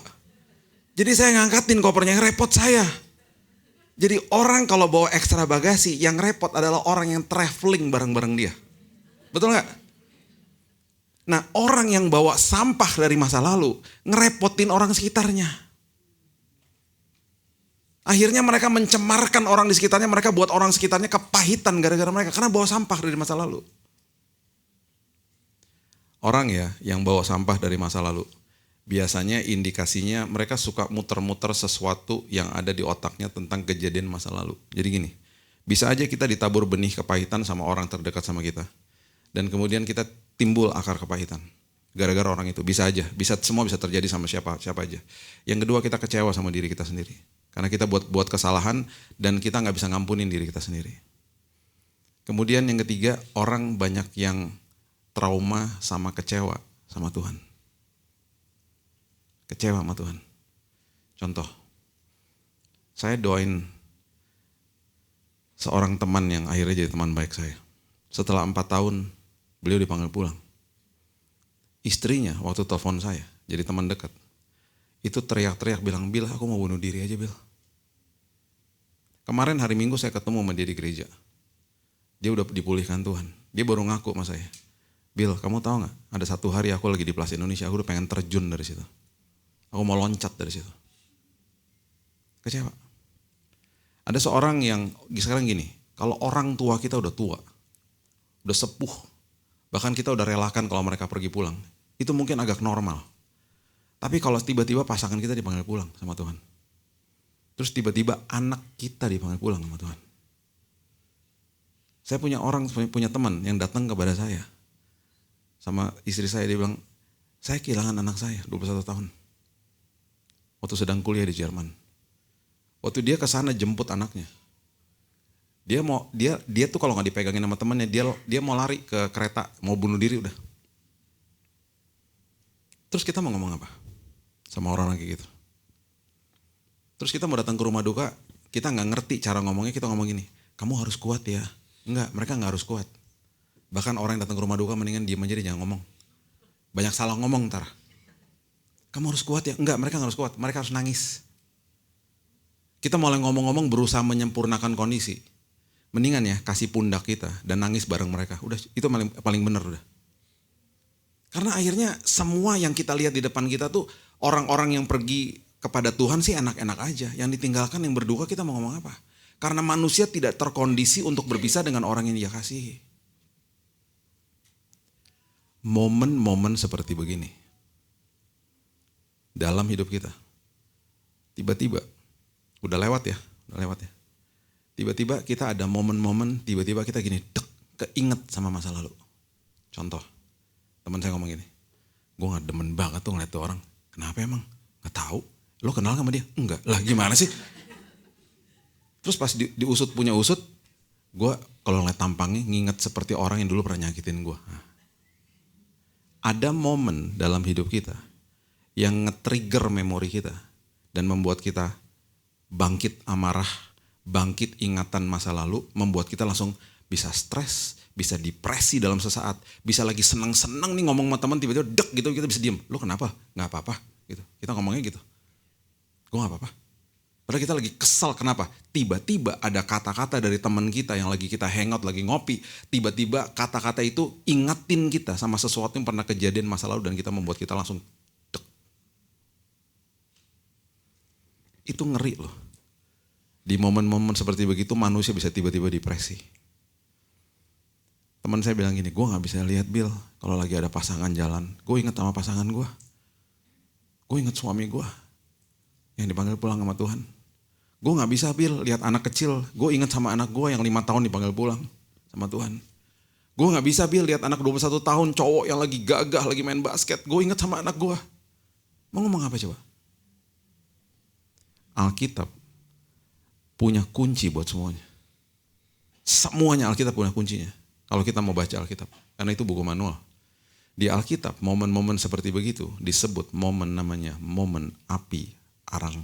Jadi saya ngangkatin kopernya, yang repot saya. Jadi orang kalau bawa ekstra bagasi, yang repot adalah orang yang traveling bareng-bareng dia. Betul gak? Nah orang yang bawa sampah dari masa lalu, ngerepotin orang sekitarnya. Akhirnya mereka mencemarkan orang di sekitarnya, mereka buat orang sekitarnya kepahitan gara-gara mereka. Karena bawa sampah dari masa lalu. Orang ya yang bawa sampah dari masa lalu, biasanya indikasinya mereka suka muter-muter sesuatu yang ada di otaknya tentang kejadian masa lalu. Jadi gini, bisa aja kita ditabur benih kepahitan sama orang terdekat sama kita. Dan kemudian kita timbul akar kepahitan. gara-gara orang itu. Bisa aja, semua bisa terjadi sama siapa aja. Yang kedua, kita kecewa sama diri kita sendiri. Karena kita buat kesalahan dan kita nggak bisa ngampunin diri kita sendiri. Kemudian yang ketiga, orang banyak yang trauma sama kecewa sama Tuhan. Kecewa sama Tuhan. Contoh, saya doain seorang teman yang akhirnya jadi teman baik saya. Setelah 4 tahun, beliau dipanggil pulang. Istrinya waktu telepon saya, jadi teman dekat, itu teriak-teriak bilang, "Bil, aku mau bunuh diri aja, Bil." Kemarin hari Minggu saya ketemu sama dia di gereja. Dia udah dipulihkan Tuhan. Dia baru ngaku sama saya, "Bil, kamu tahu gak, ada satu hari aku lagi di Plaza Indonesia, aku udah pengen terjun dari situ. Aku mau loncat dari situ." Kecewa. Ada seorang yang sekarang gini, kalau orang tua kita udah tua, udah sepuh, bahkan kita udah relakan kalau mereka pergi pulang, itu mungkin agak normal. Tapi kalau tiba-tiba pasangan kita dipanggil pulang sama Tuhan, terus tiba-tiba anak kita dipanggil pulang sama Tuhan. Saya punya teman yang datang kepada saya, sama istri saya, dia bilang, "Saya kehilangan anak saya 21 tahun. Waktu sedang kuliah di Jerman. Waktu dia ke sana jemput anaknya. Dia tuh kalau nggak dipegangin sama temannya, dia mau lari ke kereta, mau bunuh diri udah. Terus kita mau ngomong apa sama orang kayak gitu? Terus kita mau datang ke rumah duka, kita nggak ngerti cara ngomongnya, kita ngomong gini, "Kamu harus kuat ya." Enggak, mereka nggak harus kuat. Bahkan orang yang datang ke rumah duka mendingan diem aja, jangan ngomong. Banyak salah ngomong ntar. "Kamu harus kuat ya." Enggak, mereka nggak harus kuat, mereka harus nangis. Kita mulai ngomong-ngomong berusaha menyempurnakan kondisi. Mendingan ya kasih pundak kita dan nangis bareng mereka. Udah, itu paling benar udah. Karena akhirnya semua yang kita lihat di depan kita tuh orang-orang yang pergi kepada Tuhan sih enak-enak aja. Yang ditinggalkan, yang berduka, kita mau ngomong apa? Karena manusia tidak terkondisi untuk berpisah dengan orang yang dia kasihi. Momen-momen seperti begini dalam hidup kita, tiba-tiba udah lewat ya. Tiba-tiba kita ada momen-momen, tiba-tiba kita gini, keinget sama masa lalu. Contoh, teman saya ngomong gini, "Gue gak demen banget tuh ngeliat tuh orang." "Kenapa emang?" "Gak tahu." "Lo kenal sama dia?" "Enggak." "Lah gimana sih?" Terus pas diusut punya usut, gue kalau ngeliat tampangnya nginget seperti orang yang dulu pernah nyakitin gue. Nah, ada momen dalam hidup kita yang nge-trigger memori kita dan membuat kita bangkit amarah, bangkit ingatan masa lalu, membuat kita langsung bisa stres, bisa depresi dalam sesaat, bisa lagi senang-senang nih ngomong sama teman, tiba-tiba dek gitu, kita bisa diem. "Lo kenapa?" "Gak apa-apa." Gitu. Kita ngomongnya gitu. "Gue gak apa-apa." Padahal kita lagi kesal, kenapa? Tiba-tiba ada kata-kata dari teman kita yang lagi kita hangout, lagi ngopi, tiba-tiba kata-kata itu ingatin kita sama sesuatu yang pernah kejadian masa lalu dan kita membuat kita langsung dek. Itu ngeri loh. Di momen-momen seperti begitu manusia bisa tiba-tiba depresi. Teman saya bilang gini, "Gue gak bisa lihat, Bil, kalau lagi ada pasangan jalan. Gue inget sama pasangan gue. Gue inget suami gue yang dipanggil pulang sama Tuhan. Gue gak bisa, Bil, lihat anak kecil. Gue inget sama anak gue yang 5 tahun dipanggil pulang sama Tuhan. Gue gak bisa, Bil, lihat anak 21 tahun cowok yang lagi gagah, lagi main basket. Gue inget sama anak gue." Mau ngomong apa coba? Alkitab punya kunci buat semuanya. Semuanya Alkitab punya kuncinya. Kalau kita mau baca Alkitab. Karena itu buku manual. Di Alkitab momen-momen seperti begitu disebut momen, namanya momen api arang.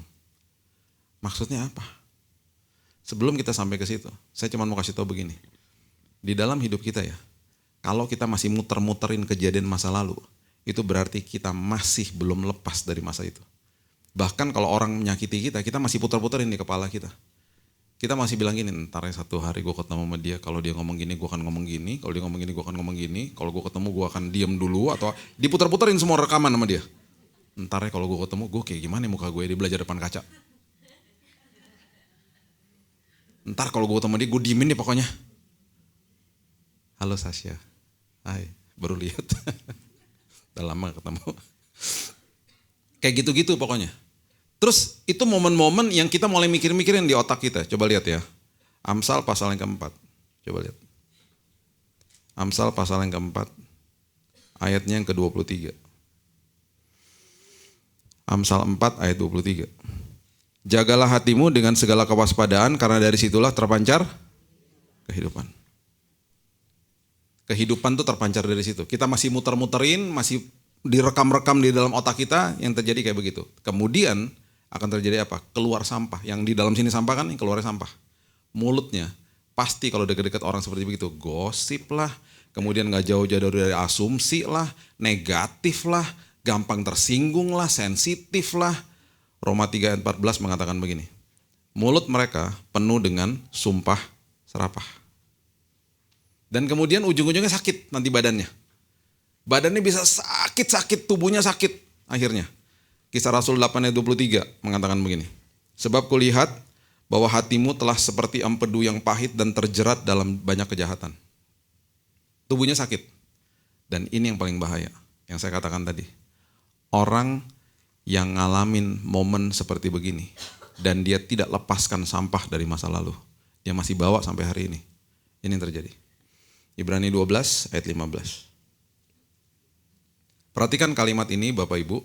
Maksudnya apa? Sebelum kita sampai ke situ, saya cuma mau kasih tahu begini. Di dalam hidup kita ya, kalau kita masih muter-muterin kejadian masa lalu, itu berarti kita masih belum lepas dari masa itu. Bahkan kalau orang menyakiti kita, kita masih puter-puterin di kepala kita. Kita masih bilang gini, ntar ya satu hari gue ketemu sama dia, kalau dia ngomong gini gue akan ngomong gini, kalau dia ngomong gini gue akan ngomong gini, kalau gue ketemu gue akan diem dulu, atau diputer-puterin semua rekaman sama dia. Ntar ya kalau gue ketemu, gue kayak gimana muka gue, dia belajar depan kaca. Ntar kalau gue ketemu dia, gue diemin nih pokoknya. "Halo Sasha." "Hai, baru lihat." Udah lama ketemu. Kayak gitu-gitu pokoknya. Terus itu momen-momen yang kita mulai mikir-mikirin di otak kita. Coba lihat ya. Amsal pasal yang keempat. Coba lihat. Amsal pasal yang keempat. ayatnya yang ke-23. Amsal 4 ayat 23. Jagalah hatimu dengan segala kewaspadaan karena dari situlah terpancar kehidupan. Kehidupan tuh terpancar dari situ. Kita masih muter-muterin, masih direkam-rekam di dalam otak kita, yang terjadi kayak begitu. Kemudian akan terjadi apa? Keluar sampah. Yang di dalam sini sampah kan, yang keluarnya sampah. Mulutnya pasti kalau deket-deket orang seperti begitu, gosip lah, kemudian gak jauh-jauh dari asumsi lah, negatif lah, gampang tersinggung lah, sensitif lah. Roma 3 ayat 14 mengatakan begini, mulut mereka penuh dengan sumpah serapah. Dan kemudian ujung-ujungnya sakit nanti badannya. Badannya bisa sakit-sakit, tubuhnya sakit akhirnya. Kisah Rasul 8 ayat 23 mengatakan begini, sebab kulihat bahwa hatimu telah seperti empedu yang pahit dan terjerat dalam banyak kejahatan. Tubuhnya sakit. Dan ini yang paling bahaya, yang saya katakan tadi. Orang yang ngalamin momen seperti begini, dan dia tidak lepaskan sampah dari masa lalu, dia masih bawa sampai hari ini. Ini yang terjadi. Ibrani 12 ayat 15. Perhatikan kalimat ini Bapak Ibu.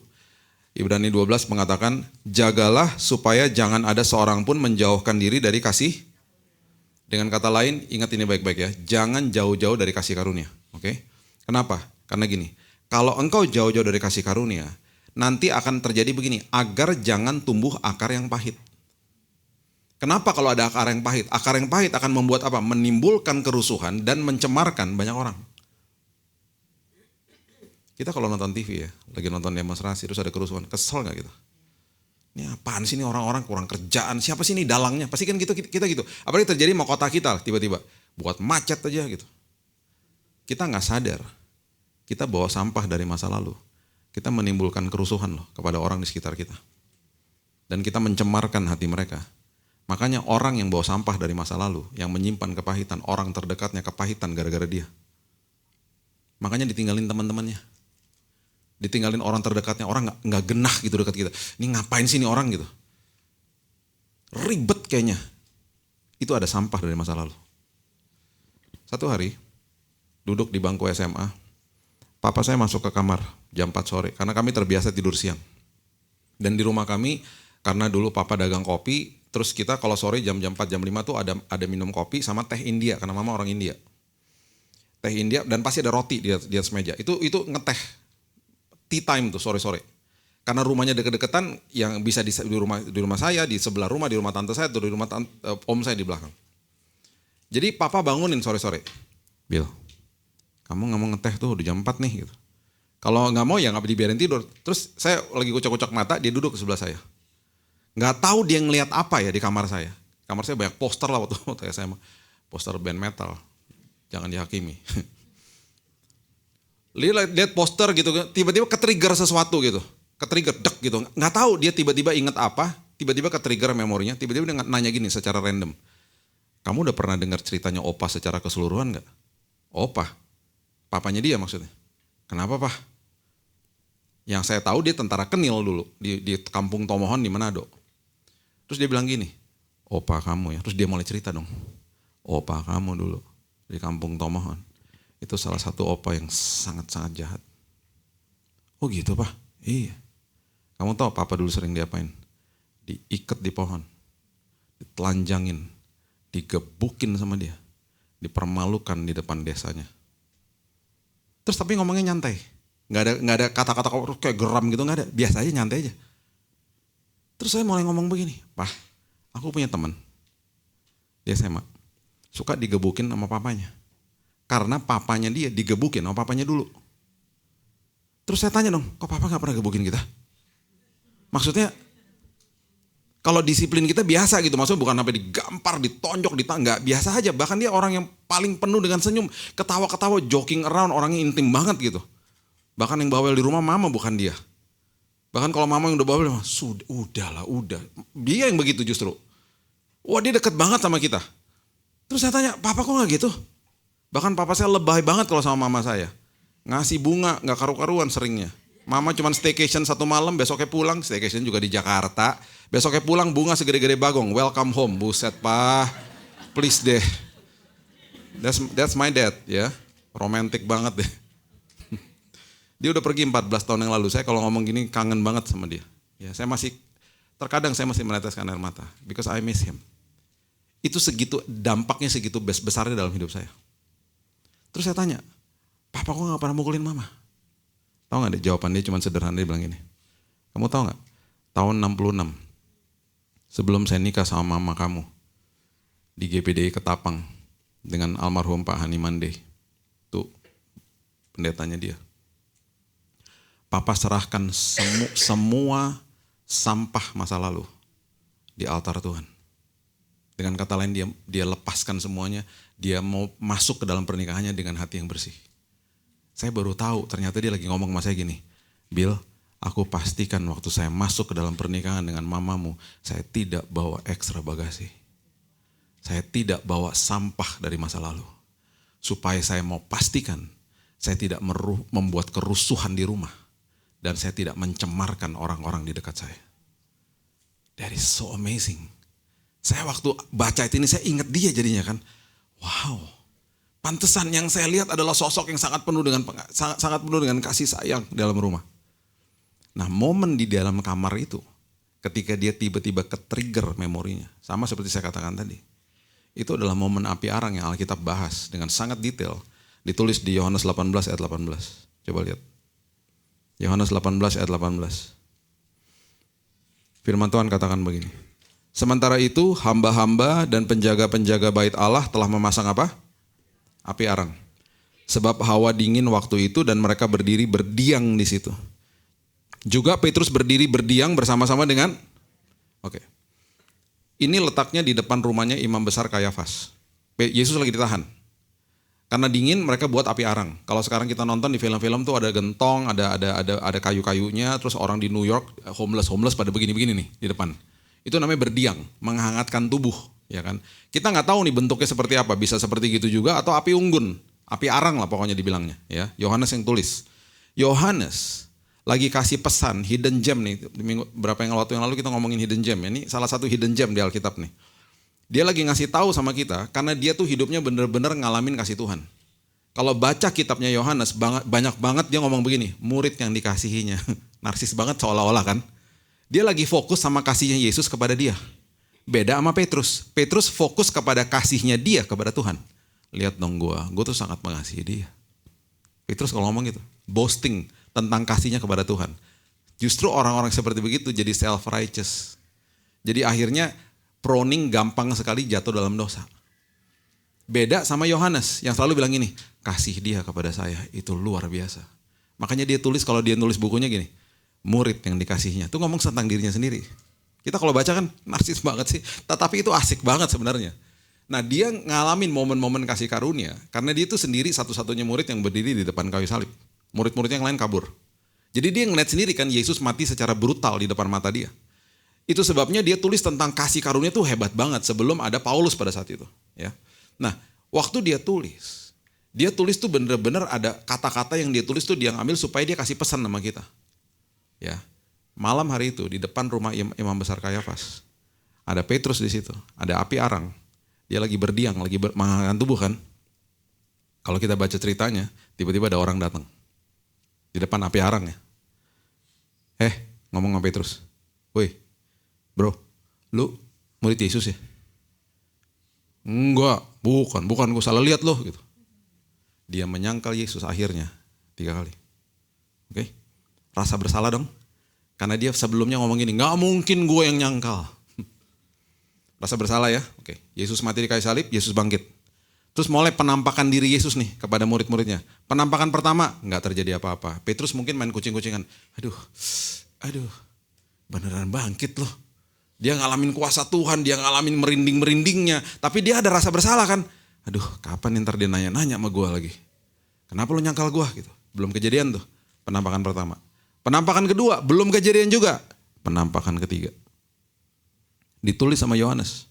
Ibrani 12 mengatakan, jagalah supaya jangan ada seorang pun menjauhkan diri dari kasih. Dengan kata lain, ingat ini baik-baik ya, jangan jauh-jauh dari kasih karunia. Oke? Kenapa? Karena gini, kalau engkau jauh-jauh dari kasih karunia, nanti akan terjadi begini, agar jangan tumbuh akar yang pahit. Kenapa kalau ada akar yang pahit? Akar yang pahit akan membuat apa? Menimbulkan kerusuhan dan mencemarkan banyak orang. Kita kalau nonton TV ya, lagi nonton demonstrasi terus ada kerusuhan, kesel gak gitu? Ini apaan sih ini orang-orang kurang kerjaan, siapa sih ini dalangnya? Pasti kan gitu, kita gitu. Apalagi terjadi mau kota kita tiba-tiba, buat macet aja gitu. Kita gak sadar, kita bawa sampah dari masa lalu. Kita menimbulkan kerusuhan loh kepada orang di sekitar kita. Dan kita mencemarkan hati mereka. Makanya orang yang bawa sampah dari masa lalu, yang menyimpan kepahitan, orang terdekatnya kepahitan gara-gara dia. Makanya ditinggalin teman-temannya. Ditinggalin orang terdekatnya, orang nggak genah gitu dekat kita. Ini ngapain sih ini orang gitu? Ribet kayaknya. Itu ada sampah dari masa lalu. Satu hari, duduk di bangku SMA, papa saya masuk ke kamar jam 4 sore, karena kami terbiasa tidur siang. Dan di rumah kami, karena dulu papa dagang kopi, terus kita kalau sore jam 4, jam 5 tuh ada minum kopi sama teh India, karena mama orang India. Teh India dan pasti ada roti di atas meja. Itu ngeteh. Tea time tuh sore-sore. Karena rumahnya deket-deketan, yang bisa di rumah saya, di sebelah rumah, di rumah tante saya, atau di rumah om saya di belakang. Jadi papa bangunin sore-sore. Bill, kamu nggak mau ngeteh tuh udah jam 4 nih gitu. Kalau nggak mau ya nggak dibiarin tidur. Terus saya lagi kucek-kucek mata, dia duduk ke sebelah saya. Nggak tahu dia ngelihat apa ya di kamar saya. Kamar saya banyak poster lah waktu saya poster band metal. Jangan dihakimi. Lihat poster gitu, tiba-tiba ketrigger sesuatu gitu. Ketrigger, dek gitu. Nggak tahu dia tiba-tiba inget apa, tiba-tiba ketrigger memorinya, tiba-tiba dia nanya gini secara random. Kamu udah pernah dengar ceritanya Opa secara keseluruhan nggak? Opa? Papanya dia maksudnya. Kenapa Pak? Yang saya tahu dia tentara Kenil dulu, di kampung Tomohon di Manado. Terus dia bilang gini, Opa kamu ya. Terus dia mulai cerita dong. Opa kamu dulu di kampung Tomohon. Itu salah satu opa yang sangat-sangat jahat. Oh gitu Pak? Iya. Kamu tahu papa dulu sering diapain? Diikat di pohon. Ditelanjangin. Digebukin sama dia. Dipermalukan di depan desanya. Terus tapi ngomongnya nyantai. Nggak ada kata-kata kayak geram gitu, nggak ada. Biasa aja, nyantai aja. Terus saya mulai ngomong begini. Pak, aku punya teman. Dia SMA. Suka digebukin sama papanya. Karena papanya dia digebukin sama papanya dulu. Terus saya tanya dong, kok papa gak pernah gebukin kita? Maksudnya, kalau disiplin kita biasa gitu, maksudnya bukan sampai digampar, ditonjok, nggak biasa aja. Bahkan dia orang yang paling penuh dengan senyum, ketawa-ketawa, joking around, orangnya intim banget gitu. Bahkan yang bawel di rumah mama bukan dia. Bahkan kalau mama yang udah bawel, udah. Dia yang begitu justru. Wah dia deket banget sama kita. Terus saya tanya, papa kok gak gitu? Bahkan papa saya lebay banget kalau sama mama saya. Ngasih bunga, gak karu-karuan seringnya. Mama cuma staycation 1 malam, besoknya pulang. Staycation juga di Jakarta. Besoknya pulang bunga segede-gede bagong. Welcome home, buset Pak. Please deh. That's my dad ya. Romantic banget deh. Dia udah pergi 14 tahun yang lalu. Saya kalau ngomong gini kangen banget sama dia. Ya, terkadang saya masih meneteskan air mata because I miss him. Itu dampaknya segitu besarnya dalam hidup saya. Terus saya tanya, "Papa kok gak pernah mukulin mama?" Tahu gak deh jawaban dia cuma sederhana, dia bilang gini. "Kamu tahu gak? Tahun 66 sebelum saya nikah sama mama kamu di GPDI Ketapang dengan almarhum Pak Hani Mande, tuh pendetanya dia. Papa serahkan semua sampah masa lalu di altar Tuhan. Dengan kata lain dia lepaskan semuanya, dia mau masuk ke dalam pernikahannya dengan hati yang bersih." Saya baru tahu ternyata dia lagi ngomong sama saya gini, "Bill, aku pastikan waktu saya masuk ke dalam pernikahan dengan mamamu, saya tidak bawa ekstra bagasi. Saya tidak bawa sampah dari masa lalu. Supaya saya mau pastikan saya tidak membuat kerusuhan di rumah. Dan saya tidak mencemarkan orang-orang di dekat saya." That is so amazing. Saya waktu baca ini saya ingat dia jadinya kan. Wow, pantesan yang saya lihat adalah sosok yang sangat penuh dengan kasih sayang dalam rumah. Nah, momen di dalam kamar itu ketika dia tiba-tiba ke-trigger memorinya, sama seperti saya katakan tadi. Itu adalah momen api arang yang Alkitab bahas dengan sangat detail. Ditulis di Yohanes 18 ayat 18. Coba lihat. Yohanes 18 ayat 18. Firman Tuhan katakan begini. "Sementara itu hamba-hamba dan penjaga-penjaga bait Allah telah memasang" apa? Api arang. "Sebab hawa dingin waktu itu dan mereka berdiri berdiam di situ. Juga Petrus berdiri berdiam bersama-sama dengan..." Oke. Ini letaknya di depan rumahnya Imam Besar Kayafas. Yesus lagi ditahan. Karena dingin mereka buat api arang. Kalau sekarang kita nonton di film-film tuh ada gentong, ada kayu-kayunya, terus orang di New York homeless pada begini-begini nih di depan. Itu namanya berdiam, menghangatkan tubuh, ya kan? Kita nggak tahu nih bentuknya seperti apa, bisa seperti gitu juga atau api unggun, api arang lah pokoknya dibilangnya, ya. Yohanes yang tulis. Yohanes lagi kasih pesan hidden gem nih. Berapa waktu yang lalu kita ngomongin hidden gem. Ini salah satu hidden gem di Alkitab nih. Dia lagi ngasih tahu sama kita karena dia tuh hidupnya bener-bener ngalamin kasih Tuhan. Kalau baca kitabnya Yohanes banyak banget dia ngomong begini, murid yang dikasihinya. Narsis banget seolah-olah kan. Dia lagi fokus sama kasihnya Yesus kepada dia. Beda sama Petrus. Petrus fokus kepada kasihnya dia kepada Tuhan. Lihat dong gue tuh sangat mengasihi dia. Petrus kalau ngomong gitu, boasting tentang kasihnya kepada Tuhan. Justru orang-orang seperti begitu jadi self-righteous. Jadi akhirnya proning gampang sekali jatuh dalam dosa. Beda sama Yohanes yang selalu bilang gini, kasih dia kepada saya itu luar biasa. Makanya dia tulis, kalau dia nulis bukunya gini, murid yang dikasihnya. Itu ngomong tentang dirinya sendiri. Kita kalau baca kan narsis banget sih, tetapi itu asik banget sebenarnya. Nah dia ngalamin momen-momen kasih karunia, karena dia itu sendiri satu-satunya murid yang berdiri di depan kayu salib. Murid-muridnya yang lain kabur. Jadi dia ngeliat sendiri kan Yesus mati secara brutal di depan mata dia. Itu sebabnya dia tulis tentang kasih karunia tuh hebat banget sebelum ada Paulus pada saat itu. Ya. Nah waktu dia tulis tuh bener-bener ada kata-kata yang dia tulis tuh dia ngambil supaya dia kasih pesan sama kita. Ya, malam hari itu di depan rumah Imam Besar Kayafas ada Petrus di situ, ada api arang, dia lagi berdiam, lagi menghangatkan tubuh kan. Kalau kita baca ceritanya, tiba-tiba ada orang datang di depan api arang ya. Ngomong sama Petrus, woi bro, lu murid Yesus ya? Enggak, bukan gue salah lihat loh gitu. Dia menyangkal Yesus akhirnya 3 kali. Oke? Rasa bersalah dong. Karena dia sebelumnya ngomong gini, gak mungkin gue yang nyangkal. Rasa bersalah ya. Oke. Yesus mati di kayu salib, Yesus bangkit. Terus mulai penampakan diri Yesus nih kepada murid-muridnya. Penampakan pertama, gak terjadi apa-apa. Petrus mungkin main kucing-kucingan. Aduh, beneran bangkit loh. Dia ngalamin kuasa Tuhan, dia ngalamin merinding-merindingnya. Tapi dia ada rasa bersalah kan. Aduh, kapan ntar dia nanya-nanya sama gue lagi. Kenapa lu nyangkal gue gitu. Belum kejadian tuh, penampakan pertama. Penampakan kedua, belum kejadian juga. Penampakan ketiga. Ditulis sama Yohanes.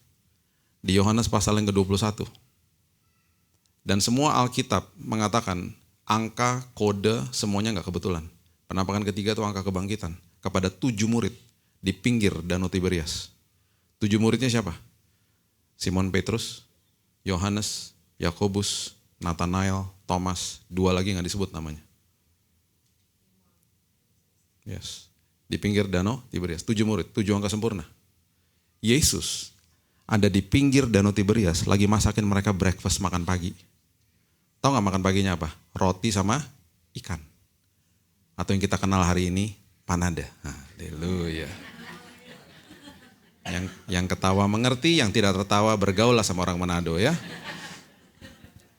Di Yohanes pasal yang ke-21. Dan semua Alkitab mengatakan angka, kode, semuanya gak kebetulan. Penampakan ketiga itu angka kebangkitan. Kepada 7 murid. Di pinggir Danau Tiberias. 7 muridnya siapa? Simon Petrus, Yohanes, Yakobus, Nathanael, Thomas, 2 lagi gak disebut namanya. Yes. Di pinggir danau Tiberias, 7 murid, 7 angka sempurna. Yesus ada di pinggir danau Tiberias, lagi masakin mereka breakfast, makan pagi. Tahu gak makan paginya apa? Roti sama ikan. Atau yang kita kenal hari ini, panada. Haleluya. Yang ketawa mengerti, yang tidak tertawa bergaullah sama orang Manado ya.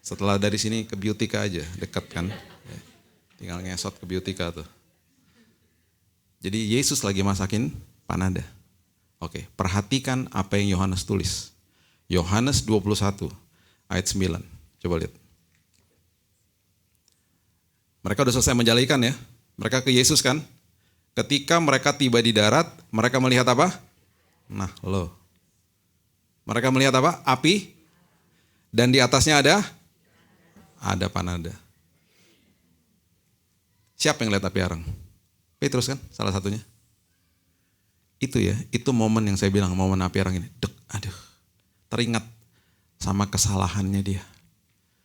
Setelah dari sini ke Biotika aja, dekat kan. Tinggal ngesot ke Biotika tuh. Jadi Yesus lagi masakin panada. Oke, perhatikan apa yang Yohanes tulis. Yohanes 21 ayat 9. Coba lihat. Mereka udah selesai menjala ikan ya. Mereka ke Yesus kan. Ketika mereka tiba di darat, mereka melihat apa? Nah loh. Mereka melihat apa? Api. Dan di atasnya ada panada. Siapa yang lihat api arang? Petrus kan salah satunya. Itu ya, itu momen yang saya bilang, momen api arang ini. Teringat sama kesalahannya dia.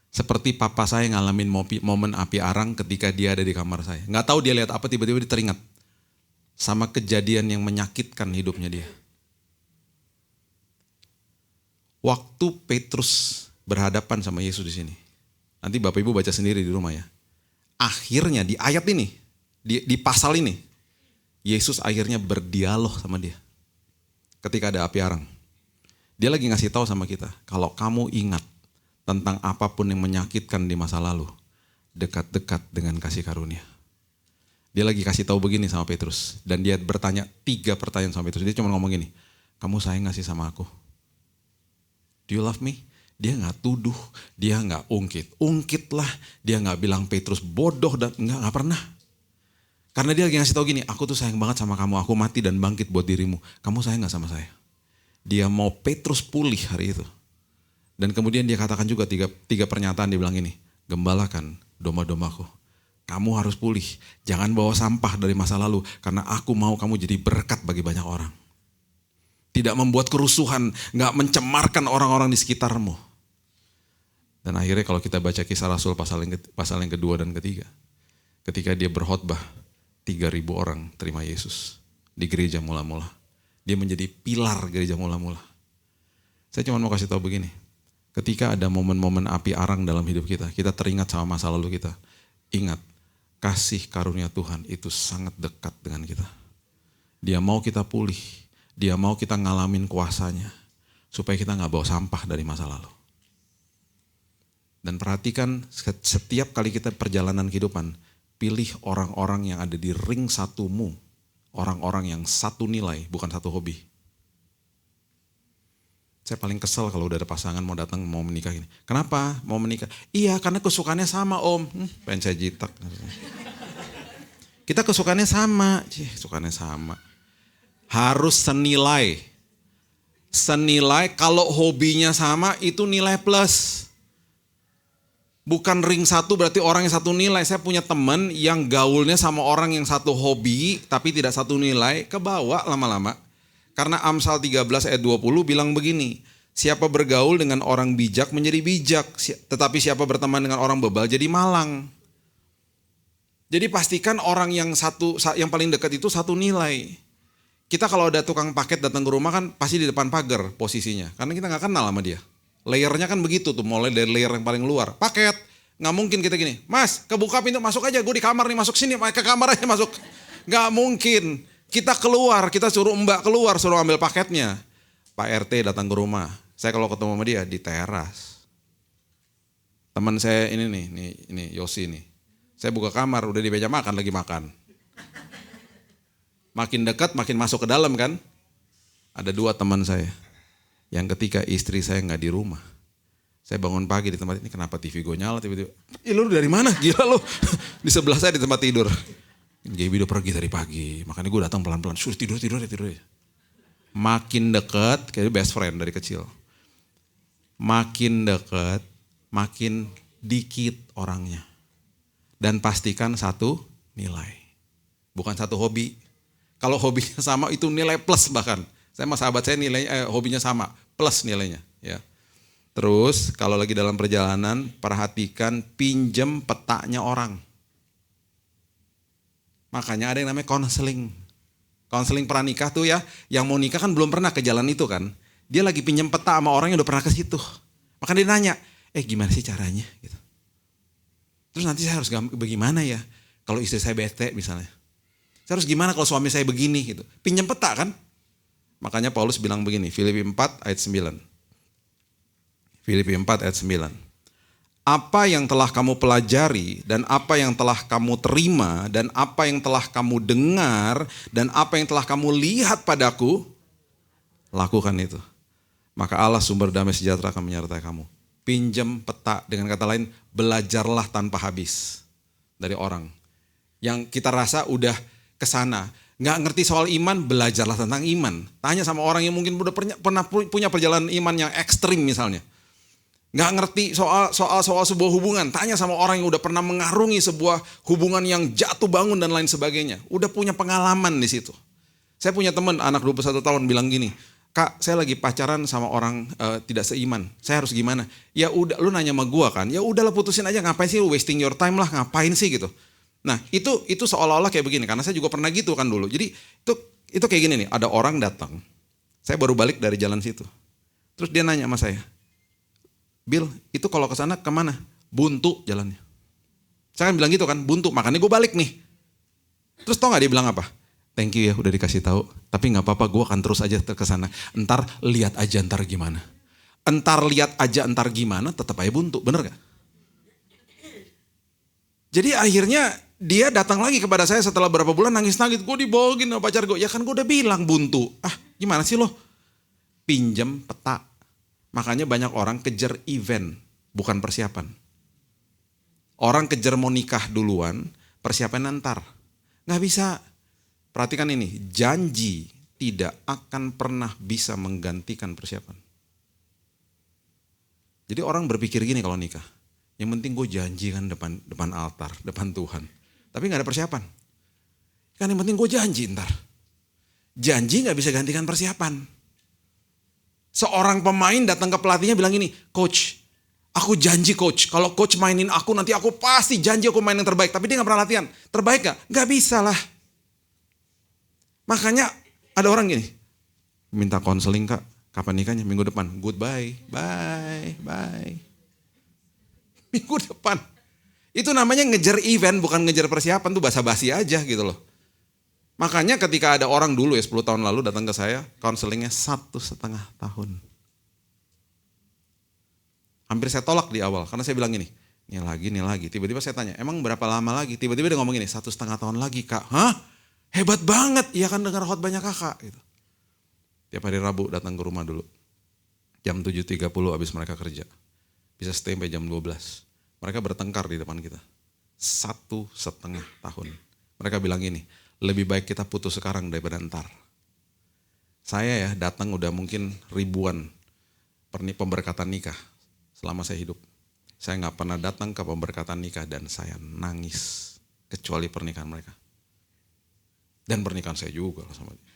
Seperti papa saya ngalamin momen api arang ketika dia ada di kamar saya. Nggak tahu dia lihat apa, tiba-tiba dia teringat sama kejadian yang menyakitkan hidupnya dia. Waktu Petrus berhadapan sama Yesus di sini. Nanti Bapak Ibu baca sendiri di rumah ya. Akhirnya di ayat ini, di pasal ini, Yesus akhirnya berdialog sama dia. Ketika ada api arang. Dia lagi ngasih tahu sama kita, kalau kamu ingat tentang apapun yang menyakitkan di masa lalu, dekat-dekat dengan kasih karunia. Dia lagi kasih tahu begini sama Petrus. Dan dia bertanya 3 pertanyaan sama Petrus. Dia cuma ngomong gini, kamu sayang gak sih sama aku? Do you love me? Dia gak tuduh, dia gak ungkit lah. Dia gak bilang Petrus bodoh, dan gak pernah. Karena dia lagi ngasih tahu gini, aku tuh sayang banget sama kamu, aku mati dan bangkit buat dirimu. Kamu sayang gak sama saya? Dia mau Petrus pulih hari itu. Dan kemudian dia katakan juga 3 pernyataan, dia bilang ini, gembalakan domba-dombaku. Kamu harus pulih, jangan bawa sampah dari masa lalu, karena aku mau kamu jadi berkat bagi banyak orang. Tidak membuat kerusuhan, gak mencemarkan orang-orang di sekitarmu. Dan akhirnya kalau kita baca Kisah Rasul pasal yang kedua dan ketiga, ketika dia berkhotbah, 3.000 orang terima Yesus di gereja mula-mula. Dia menjadi pilar gereja mula-mula. Saya cuma mau kasih tahu begini, ketika ada momen-momen api arang dalam hidup kita, kita teringat sama masa lalu kita. Ingat, kasih karunia Tuhan itu sangat dekat dengan kita. Dia mau kita pulih, dia mau kita ngalamin kuasanya, supaya kita gak bawa sampah dari masa lalu. Dan perhatikan setiap kali kita perjalanan kehidupan, pilih orang-orang yang ada di ring satumu, orang-orang yang satu nilai, bukan satu hobi. Saya paling kesel kalau udah ada pasangan mau datang mau menikah gini. Kenapa mau menikah? Iya karena kesukaannya sama om. Pengen saya jitak. Kita kesukaannya sama. Kesukaannya sama. Harus senilai. Senilai kalau hobinya sama itu nilai plus. Bukan ring satu berarti orang yang satu nilai. Saya punya teman yang gaulnya sama orang yang satu hobi tapi tidak satu nilai. Kebawa lama-lama. Karena Amsal 13 ayat 20 bilang begini. Siapa bergaul dengan orang bijak menjadi bijak. Tetapi siapa berteman dengan orang bebal jadi malang. Jadi pastikan orang yang paling dekat itu satu nilai. Kita kalau ada tukang paket datang ke rumah kan pasti di depan pagar posisinya. Karena kita gak kenal sama dia. Layernya kan begitu tuh, mulai dari layer yang paling luar. Paket, gak mungkin kita gini, mas kebuka pintu masuk aja, gue di kamar nih masuk sini, ke kamar aja masuk. Gak mungkin, kita keluar, kita suruh mbak keluar, suruh ambil paketnya. Pak RT datang ke rumah, saya kalau ketemu sama dia di teras. Teman saya ini Yosi nih. Saya buka kamar, udah di meja makan, lagi makan. Makin dekat, makin masuk ke dalam kan. Ada 2 teman saya. Yang ketika istri saya gak di rumah. Saya bangun pagi di tempat ini, kenapa TV gue nyala tiba-tiba. Lu dari mana? Gila lu. Di sebelah saya di tempat tidur. Gaby udah pergi dari pagi. Makanya gue datang pelan-pelan. Suruh tidur. Makin dekat, kayak best friend dari kecil. Makin dekat, makin dikit orangnya. Dan pastikan satu nilai. Bukan satu hobi. Kalau hobinya sama itu nilai plus bahkan. Saya sama sahabat saya hobinya sama, plus nilainya. Ya. Terus kalau lagi dalam perjalanan, perhatikan pinjem petanya orang. Makanya ada yang namanya konseling. Konseling pranikah tuh ya, yang mau nikah kan belum pernah ke jalan itu kan. Dia lagi pinjam peta sama orang yang udah pernah ke situ. Makanya dia nanya, gimana sih caranya gitu. Terus nanti saya harus bagaimana ya kalau istri saya bete misalnya. Saya harus gimana kalau suami saya begini gitu. Pinjam peta kan. Makanya Paulus bilang begini, Filipi 4 ayat 9. Filipi 4 ayat 9. Apa yang telah kamu pelajari dan apa yang telah kamu terima dan apa yang telah kamu dengar dan apa yang telah kamu lihat padaku, lakukan itu. Maka Allah sumber damai sejahtera akan menyertai kamu. Pinjam peta, dengan kata lain belajarlah tanpa habis dari orang. Yang kita rasa udah kesana, nggak ngerti soal iman, belajarlah tentang iman. Tanya sama orang yang mungkin udah pernah punya perjalanan iman yang ekstrim misalnya. Nggak ngerti soal sebuah hubungan, tanya sama orang yang udah pernah mengarungi sebuah hubungan yang jatuh bangun dan lain sebagainya. Udah punya pengalaman di situ. Saya punya teman anak 21 tahun bilang gini, Kak, saya lagi pacaran sama orang tidak seiman. Saya harus gimana? Ya udah, lu nanya sama gua kan. Ya udahlah putusin aja, ngapain sih lu wasting your time lah, ngapain sih gitu. Nah, itu seolah-olah kayak begini karena saya juga pernah gitu kan dulu. Jadi itu kayak gini nih, ada orang datang. Saya baru balik dari jalan situ. Terus dia nanya sama saya, Bill, itu kalau ke sana kemana? Buntu jalannya. Saya kan bilang gitu kan, buntu. Makanya gue balik nih. Terus tau gak dia bilang apa? Thank you ya udah dikasih tahu. Tapi gak apa-apa, gue akan terus aja ke sana. Entar lihat aja entar gimana. Entar lihat aja entar gimana, tetap aja buntu. Bener gak? Jadi akhirnya dia datang lagi kepada saya setelah berapa bulan nangis-nangis. Gue dibohongin sama pacar gue. Ya kan gue udah bilang buntu. Gimana sih lo? Pinjam peta. Makanya banyak orang kejar event, bukan persiapan. Orang kejar mau nikah duluan, persiapan ntar. Nggak bisa. Perhatikan ini, janji tidak akan pernah bisa menggantikan persiapan. Jadi orang berpikir gini kalau nikah, yang penting gue janji kan depan altar, depan Tuhan. Tapi nggak ada persiapan. Kan yang penting gue janji ntar. Janji nggak bisa gantikan persiapan. Seorang pemain datang ke pelatihnya bilang gini, Coach, aku janji coach, kalau coach mainin aku nanti aku pasti janji aku main yang terbaik. Tapi dia gak pernah latihan, terbaik gak? Gak bisa lah. Makanya ada orang gini, minta konseling Kak, kapan nikahnya? Minggu depan, goodbye, bye. Minggu depan. Itu namanya ngejar event, bukan ngejar persiapan, tuh basa-basi aja gitu loh. Makanya ketika ada orang dulu ya 10 tahun lalu datang ke saya, konselingnya 1,5 tahun. Hampir saya tolak di awal, karena saya bilang gini, ini lagi. Tiba-tiba saya tanya, emang berapa lama lagi? Tiba-tiba dia ngomong gini, 1,5 tahun lagi Kak. Hah? Hebat banget, iya kan dengar khotbahnya kakak. Gitu. Tiap hari Rabu datang ke rumah dulu. Jam 7.30 habis mereka kerja. Bisa stay sampai jam 12. Mereka bertengkar di depan kita. 1,5 tahun. Mereka bilang gini, lebih baik kita putus sekarang daripada ntar. Saya ya datang udah mungkin ribuan pemberkatan nikah selama saya hidup. Saya gak pernah datang ke pemberkatan nikah dan saya nangis. Kecuali pernikahan mereka. Dan pernikahan saya juga sama dia.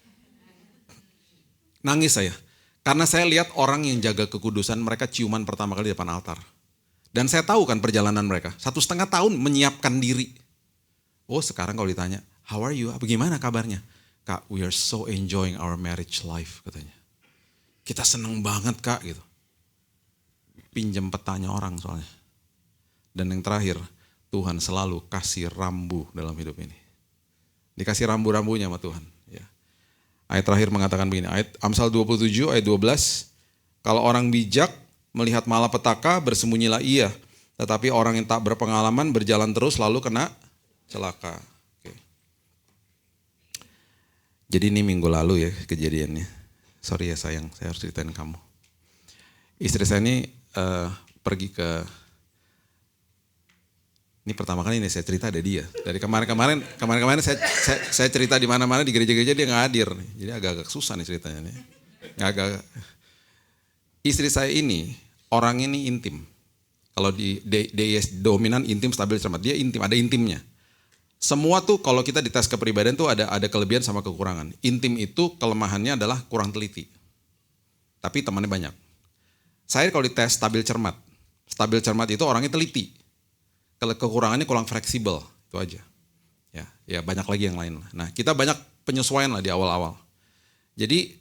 Nangis saya. Karena saya lihat orang yang jaga kekudusan mereka ciuman pertama kali di depan altar. Dan saya tahu kan perjalanan mereka. 1,5 tahun menyiapkan diri. Oh sekarang kalau ditanya, how are you? Bagaimana kabarnya? Kak, we are so enjoying our marriage life katanya. Kita seneng banget Kak gitu. Pinjam petanya orang soalnya. Dan yang terakhir, Tuhan selalu kasih rambu dalam hidup ini. Dikasih rambu-rambunya sama Tuhan. Ya. Ayat terakhir mengatakan begini, ayat Amsal 27 ayat 12. Kalau orang bijak melihat malapetaka bersembunyilah ia. Tetapi orang yang tak berpengalaman berjalan terus lalu kena celaka. Oke. Jadi ini minggu lalu ya kejadiannya. Sorry ya sayang, saya harus ceritain kamu. Istri saya ini pergi ke, ini pertama kali ini saya cerita ada dia. Dari kemarin saya cerita di mana-mana di gereja-gereja dia nggak hadir. Jadi agak-agak susah nih ceritanya nih. Istri saya ini orang ini intim. Kalau di DIS dominan intim stabil cermat, dia intim, ada intimnya. Semua tuh kalau kita dites kepribadian tuh ada kelebihan sama kekurangan. Intim itu kelemahannya adalah kurang teliti. Tapi temannya banyak. Saya kalau dites stabil cermat. Stabil cermat itu orangnya teliti. Kekurangannya kurang fleksibel, itu aja. Ya banyak lagi yang lain. Nah kita banyak penyesuaian lah di awal-awal. Jadi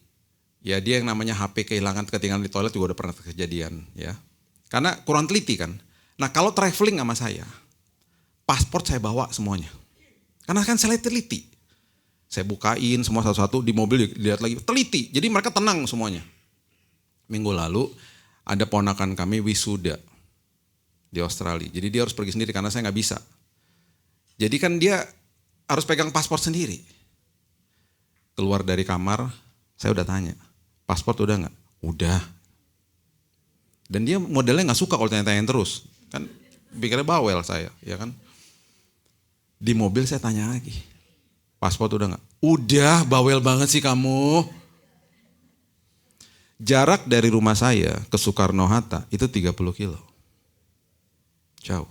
ya dia yang namanya HP kehilangan ketinggalan di toilet juga udah pernah kejadian ya. Karena kurang teliti kan. Nah kalau traveling sama saya, paspor saya bawa semuanya. Karena kan saya teliti. Saya bukain semua satu-satu di mobil dilihat lagi, teliti. Jadi mereka tenang semuanya. Minggu lalu ada ponakan kami wisuda di Australia. Jadi dia harus pergi sendiri karena saya nggak bisa. Jadi kan dia harus pegang paspor sendiri. Keluar dari kamar, saya udah tanya, paspor udah nggak? Udah. Dan dia modelnya nggak suka kalau tanya-tanyain terus. Kan pikirnya bawel saya, ya kan? Di mobil saya tanya lagi, paspor udah nggak? Udah, bawel banget sih kamu. Jarak dari rumah saya ke Soekarno-Hatta itu 30 kilo. Jauh.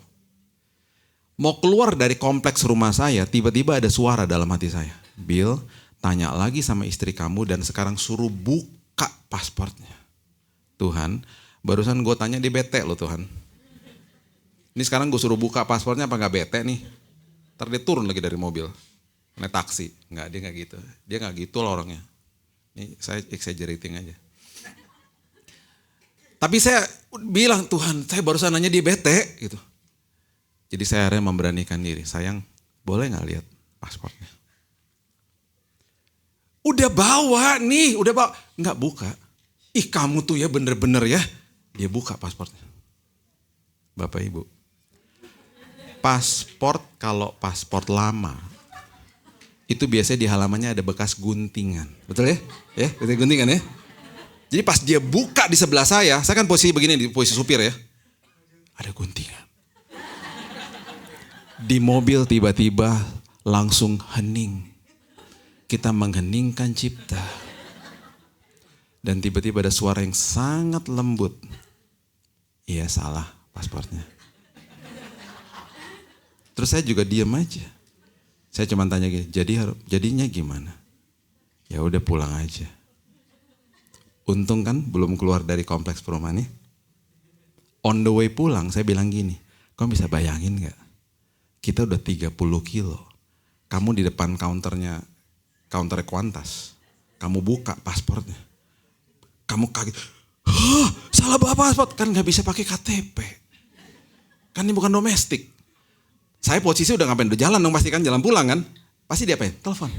Mau keluar dari kompleks rumah saya, tiba-tiba ada suara dalam hati saya. Bill, tanya lagi sama istri kamu dan sekarang suruh buka paspornya. Tuhan, barusan gue tanya dia bete loh Tuhan. Ini sekarang gue suruh buka paspornya apa gak bete nih? Ntar dia turun lagi dari mobil, naik taksi. Enggak, dia gak gitu. Dia gak gitu loh orangnya. Ini saya exaggerating aja. Tapi saya bilang, Tuhan saya barusan nanya dia bete gitu. Jadi saya akhirnya memberanikan diri, sayang boleh gak lihat paspornya? Udah bawa nih, udah bawa. Enggak buka. Ih kamu tuh ya bener-bener ya. Dia buka paspornya. Bapak Ibu. Paspor kalau paspor lama. Itu biasanya di halamannya ada bekas guntingan. Betul ya? Ya, bekas guntingan ya. Jadi pas dia buka di sebelah saya kan posisi begini, di posisi supir ya. Ada guntingan. Di mobil tiba-tiba langsung hening. Kita mengheningkan cipta. Dan tiba-tiba ada suara yang sangat lembut. Iya salah paspornya. Terus saya juga diam aja. Saya cuma tanya gini, jadinya gimana? Ya udah pulang aja. Untung kan belum keluar dari kompleks perumahan ini. On the way pulang saya bilang gini, kamu bisa bayangin gak? Kita udah 30 kilo. Kamu di depan counter Qantas. Kamu buka paspornya. Kamu kaget. Salah bawa paspor. Kan gak bisa pakai KTP. Kan ini bukan domestik. Saya posisi udah ngapain? Udah jalan dong pasti kan. Jalan pulang kan. Pasti dia apain? Telepon.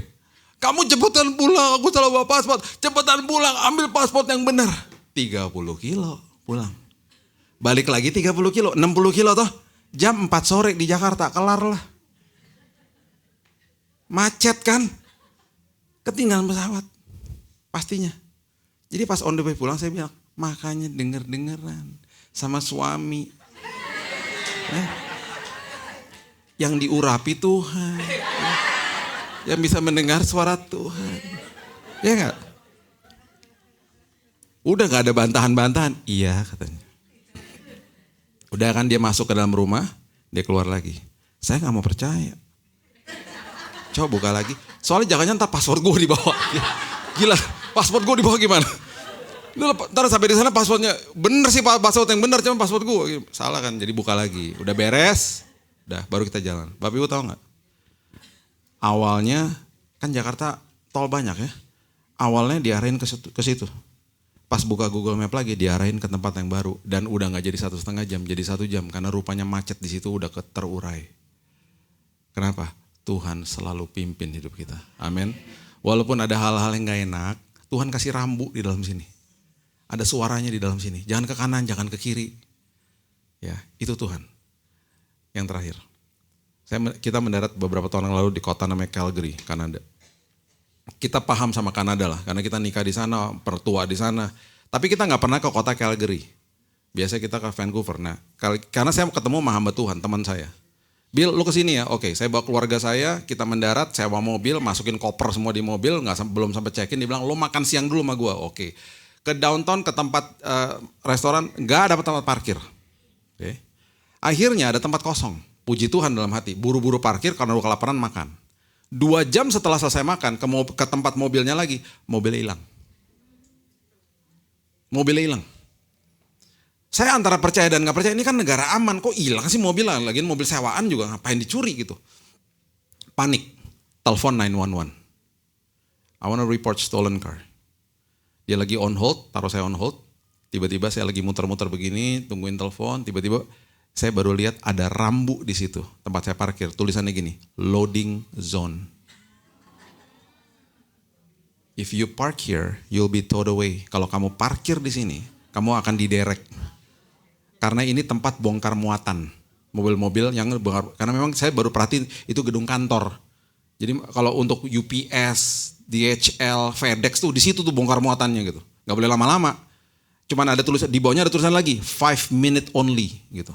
Kamu cepetan pulang. Aku salah bawa paspor. Cepetan pulang. Ambil paspor yang benar. 30 kilo pulang. Balik lagi 30 kilo. 60 kilo toh. Jam 4 sore di Jakarta, kelar lah. Macet kan? Ketinggalan pesawat. Pastinya. Jadi pas on the way pulang saya bilang, makanya denger-dengeran sama suami. Yang diurapi Tuhan. Yang bisa mendengar suara Tuhan. Ya enggak? Udah gak ada bantahan-bantahan. Iya katanya. Udah kan dia masuk ke dalam rumah, dia keluar lagi. Saya gak mau percaya. Coba buka lagi. Soalnya jangan-jangan ntar paspor gue dibawa. Gila, paspor gue dibawa gimana? Ntar sampai di sana paspornya bener sih, paspor yang bener, cuma paspor gue salah kan. Jadi buka lagi. Udah beres, udah baru kita jalan. Bapak Ibu tahu gak? Awalnya kan Jakarta tol banyak ya. Awalnya diarahin ke situ. Pas buka Google Map lagi diarahin ke tempat yang baru dan udah nggak jadi 1,5 jam, jadi 1 jam karena rupanya macet di situ udah terurai. Kenapa? Tuhan selalu pimpin hidup kita. Amin. Walaupun ada hal-hal yang nggak enak, Tuhan kasih rambu di dalam sini. Ada suaranya di dalam sini. Jangan ke kanan, jangan ke kiri. Ya, itu Tuhan. Yang terakhir, kita mendarat beberapa tahun yang lalu di kota namanya Calgary, Kanada. Kita paham sama Kanada lah, karena kita nikah di sana, pertua di sana. Tapi kita nggak pernah ke kota Calgary. Biasanya kita ke Vancouver. Nah, karena saya ketemu sama hamba Tuhan, teman saya. Bill, lu kesini ya? Oke, saya bawa keluarga saya, kita mendarat, sewa mobil, masukin koper semua di mobil, belum sampai check-in. Dia bilang, lu makan siang dulu sama gua. Oke. Ke downtown, ke tempat restoran, nggak dapat tempat parkir. Oke. Akhirnya ada tempat kosong. Puji Tuhan dalam hati, buru-buru parkir karena lu kelaparan makan. 2 jam setelah selesai makan, ke tempat mobilnya lagi, mobilnya hilang. Mobilnya hilang. Saya antara percaya dan gak percaya, ini kan negara aman, kok hilang sih mobil, lagian mobil sewaan juga ngapain dicuri gitu. panik, telepon 911. I want to report stolen car. Dia lagi on hold, taruh saya on hold. Tiba-tiba saya lagi muter-muter begini, tungguin telepon. Tiba-tiba saya baru lihat ada rambu di situ, tempat saya parkir. Tulisannya gini, loading zone. If you park here, you'll be towed away. Kalau kamu parkir di sini, kamu akan diderek. Karena ini tempat bongkar muatan. Mobil-mobil yang bongkar. Karena memang saya baru perhatiin itu gedung kantor. Jadi kalau untuk UPS, DHL, FedEx tuh di situ tuh bongkar muatannya gitu. Gak boleh lama-lama. Cuman ada tulisan, di bawahnya ada tulisan lagi, 5 minute only gitu.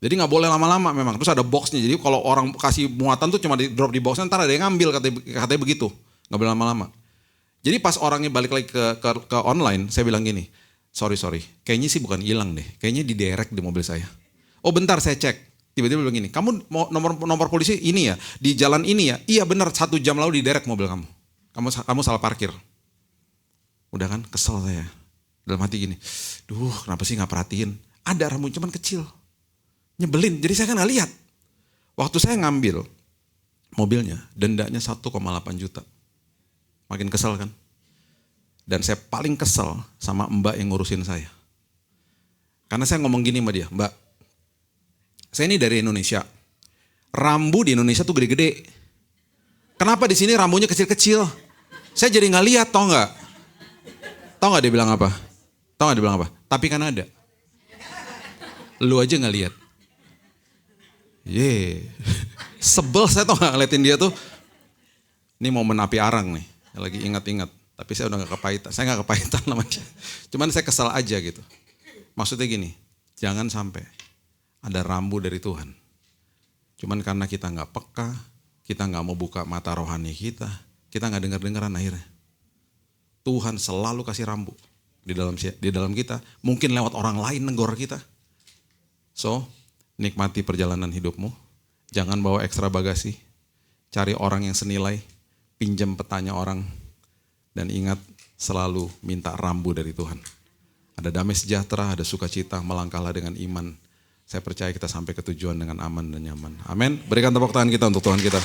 Jadi gak boleh lama-lama memang. Terus ada boxnya, jadi kalau orang kasih muatan tuh cuma di drop di boxnya, ntar ada yang ngambil, katanya begitu. Gak boleh lama-lama. Jadi pas orangnya balik lagi ke online, saya bilang gini, sorry, kayaknya sih bukan hilang deh, kayaknya diderek di mobil saya. Oh bentar saya cek. Tiba-tiba bilang gini, kamu mau nomor polisi ini ya, di jalan ini ya? Iya benar, 1 jam lalu diderek mobil kamu. Kamu salah parkir. Udah kan, kesel saya. Dalam hati gini, duh kenapa sih gak perhatiin? Ada rambu cuman kecil. Nyebelin, jadi saya kan gak lihat. Waktu saya ngambil mobilnya, dendanya 1,8 juta. Makin kesel kan? Dan saya paling kesel sama mbak yang ngurusin saya. Karena saya ngomong gini sama dia, Mbak, saya ini dari Indonesia. Rambu di Indonesia tuh gede-gede. Kenapa di sini rambunya kecil-kecil? Saya jadi nggak lihat, tau nggak? Tau nggak dia bilang apa? Tau nggak dia bilang apa? Tapi kan ada. Lu aja nggak lihat. Sebel saya tau nggak ngeliatin dia tuh. Ini momen api arang nih, lagi ingat-ingat. Tapi saya udah nggak kepahitan. Saya nggak kepahitan sama dia. Cuman saya kesal aja gitu. Maksudnya gini, jangan sampai ada rambu dari Tuhan. Cuman karena kita nggak peka, kita nggak mau buka mata rohani kita nggak dengar-dengaran akhirnya. Tuhan selalu kasih rambu di dalam kita. Mungkin lewat orang lain nenggor kita. So, nikmati perjalanan hidupmu. Jangan bawa ekstra bagasi. Cari orang yang senilai. Pinjam petanya orang. Dan ingat selalu minta rambu dari Tuhan. Ada damai sejahtera, ada sukacita, melangkahlah dengan iman. Saya percaya kita sampai ke tujuan dengan aman dan nyaman. Amin. Berikan tepuk tangan kita untuk Tuhan kita.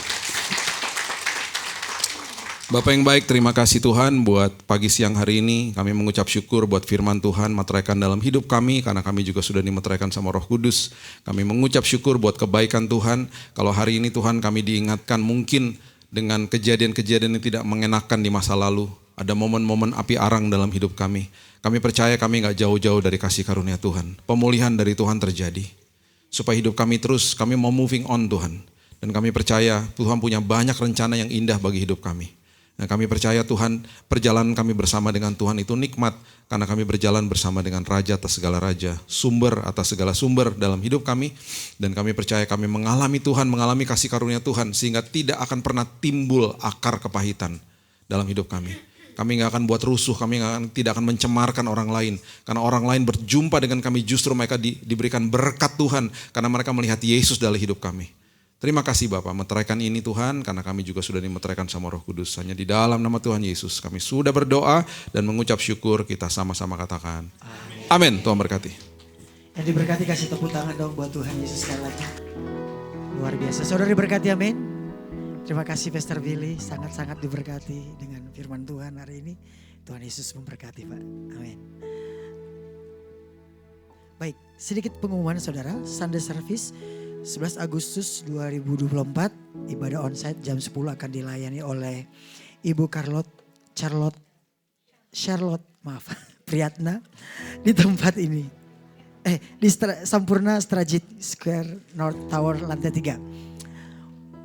Bapak yang baik, terima kasih Tuhan buat pagi siang hari ini. Kami mengucap syukur buat firman Tuhan meteraikan dalam hidup kami. Karena kami juga sudah dimeteraikan sama Roh Kudus. Kami mengucap syukur buat kebaikan Tuhan. Kalau hari ini Tuhan kami diingatkan mungkin dengan kejadian-kejadian yang tidak mengenakan di masa lalu. Ada momen-momen api arang dalam hidup kami. Kami percaya kami gak jauh-jauh dari kasih karunia Tuhan. Pemulihan dari Tuhan terjadi. Supaya hidup kami terus, kami mau moving on Tuhan. Dan kami percaya Tuhan punya banyak rencana yang indah bagi hidup kami. Dan kami percaya Tuhan, perjalanan kami bersama dengan Tuhan itu nikmat. Karena kami berjalan bersama dengan Raja atas segala Raja. Sumber atas segala sumber dalam hidup kami. Dan kami percaya kami mengalami Tuhan, mengalami kasih karunia Tuhan. Sehingga tidak akan pernah timbul akar kepahitan dalam hidup kami. Kami gak akan buat rusuh, kami tidak akan mencemarkan orang lain. Karena orang lain berjumpa dengan kami, justru mereka diberikan berkat Tuhan. Karena mereka melihat Yesus dalam hidup kami. Terima kasih Bapak, meteraikan ini Tuhan, karena kami juga sudah dimeteraikan sama Roh Kudus. Hanya di dalam nama Tuhan Yesus, kami sudah berdoa dan mengucap syukur, kita sama-sama katakan. Amin. Tuhan berkati. Yang diberkati kasih tepuk tangan dong buat Tuhan Yesus sekali lagi. Luar biasa, saudara diberkati, amin. Terima kasih Pastor Billy, sangat-sangat diberkati dengan firman Tuhan hari ini. Tuhan Yesus memberkati Pak, amin. Baik, sedikit pengumuman saudara, Sunday Service 11 Agustus 2024, ibadah onsite jam 10 akan dilayani oleh Ibu Charlotte Priyatna di tempat ini. Di Sampurna Strajit Square North Tower lantai 3.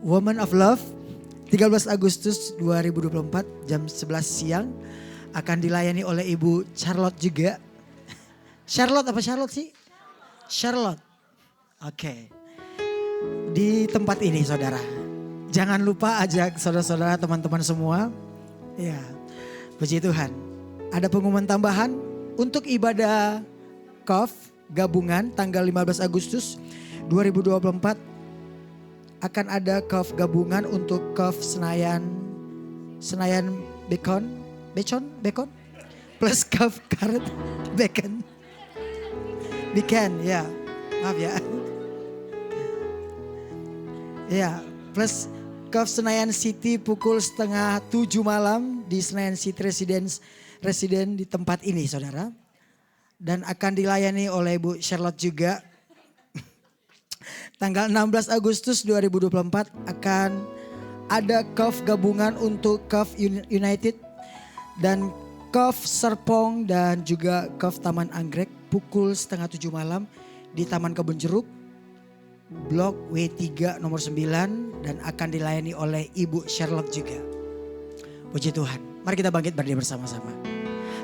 Woman of Love 13 Agustus 2024 jam 11 siang akan dilayani oleh Ibu Charlotte juga. Charlotte apa Charlotte sih? Charlotte. Oke. Di tempat ini saudara. Jangan lupa ajak saudara-saudara teman-teman semua. Ya, puji Tuhan. Ada pengumuman tambahan untuk ibadah KOF gabungan tanggal 15 Agustus 2024. Akan ada KOF gabungan untuk KOF Senayan Bacon plus KOF Karet Bacon ya, maaf ya. Ya, plus Cof Senayan City pukul 6:30 malam di Senayan City Residen di tempat ini saudara. Dan akan dilayani oleh Bu Charlotte juga. Tanggal 16 Agustus 2024 akan ada Cof gabungan untuk Cof United dan Cof Serpong dan juga Cof Taman Anggrek pukul 6:30 malam di Taman Kebun Jeruk Blok W3 nomor 9 dan akan dilayani oleh Ibu Charlotte juga. Puji Tuhan. Mari kita bangkit berdiri bersama-sama.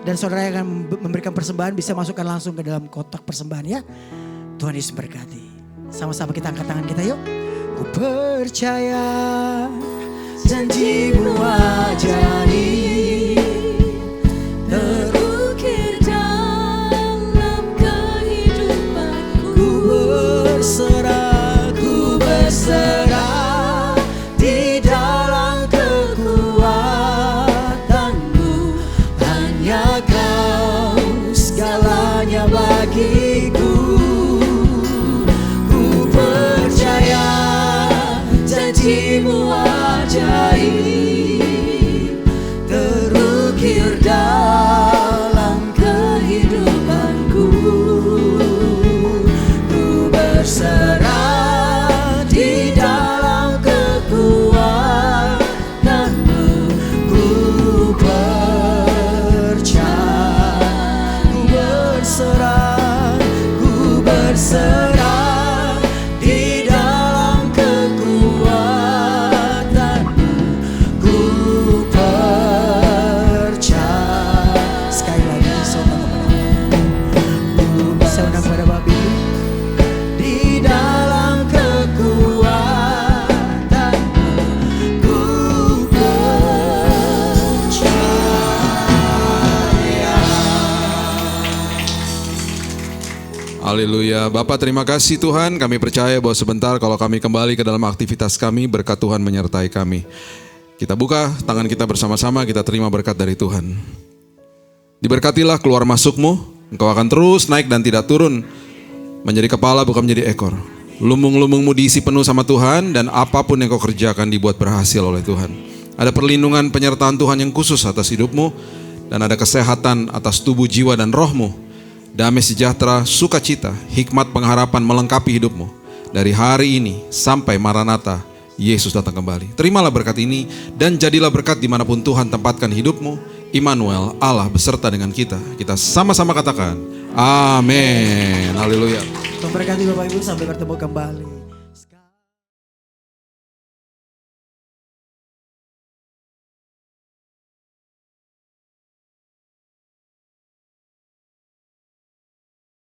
Dan saudara yang akan memberikan persembahan bisa masukkan langsung ke dalam kotak persembahan ya. Tuhan Yesus berkati. Sama-sama kita angkat tangan kita yuk. Ku percaya janji-Mu ajaib terukir dalam kehidupanku. Ku berserah di dalam kekuatan-Mu. Hanya Kau segalanya bagiku. Ku percaya janji-Mu ajaib terukir dalam kehidupanku. Ku berserah di dalam kekuatan-Mu. Ku percaya, ku berserah di dalam kekuatan-Mu. Ku percaya. Sekali lagi saudara kepada Babi di dalam kekuatan-Mu. Ku percaya. Haleluya. Bapak terima kasih Tuhan, kami percaya bahwa sebentar kalau kami kembali ke dalam aktivitas kami, berkat Tuhan menyertai kami. Kita buka tangan kita bersama-sama, kita terima berkat dari Tuhan. Diberkatilah keluar masukmu, engkau akan terus naik dan tidak turun, menjadi kepala bukan menjadi ekor. Lumbung-lumbungmu diisi penuh sama Tuhan dan apapun yang kau kerjakan dibuat berhasil oleh Tuhan. Ada perlindungan penyertaan Tuhan yang khusus atas hidupmu dan ada kesehatan atas tubuh, jiwa dan rohmu. Damai sejahtera, sukacita, hikmat pengharapan melengkapi hidupmu. Dari hari ini sampai Maranatha, Yesus datang kembali. Terimalah berkat ini dan jadilah berkat dimanapun Tuhan tempatkan hidupmu. Immanuel, Allah beserta dengan kita. Kita sama-sama katakan, amin. Haleluya. Tuhan berkati Bapak Ibu, sampai bertemu kembali.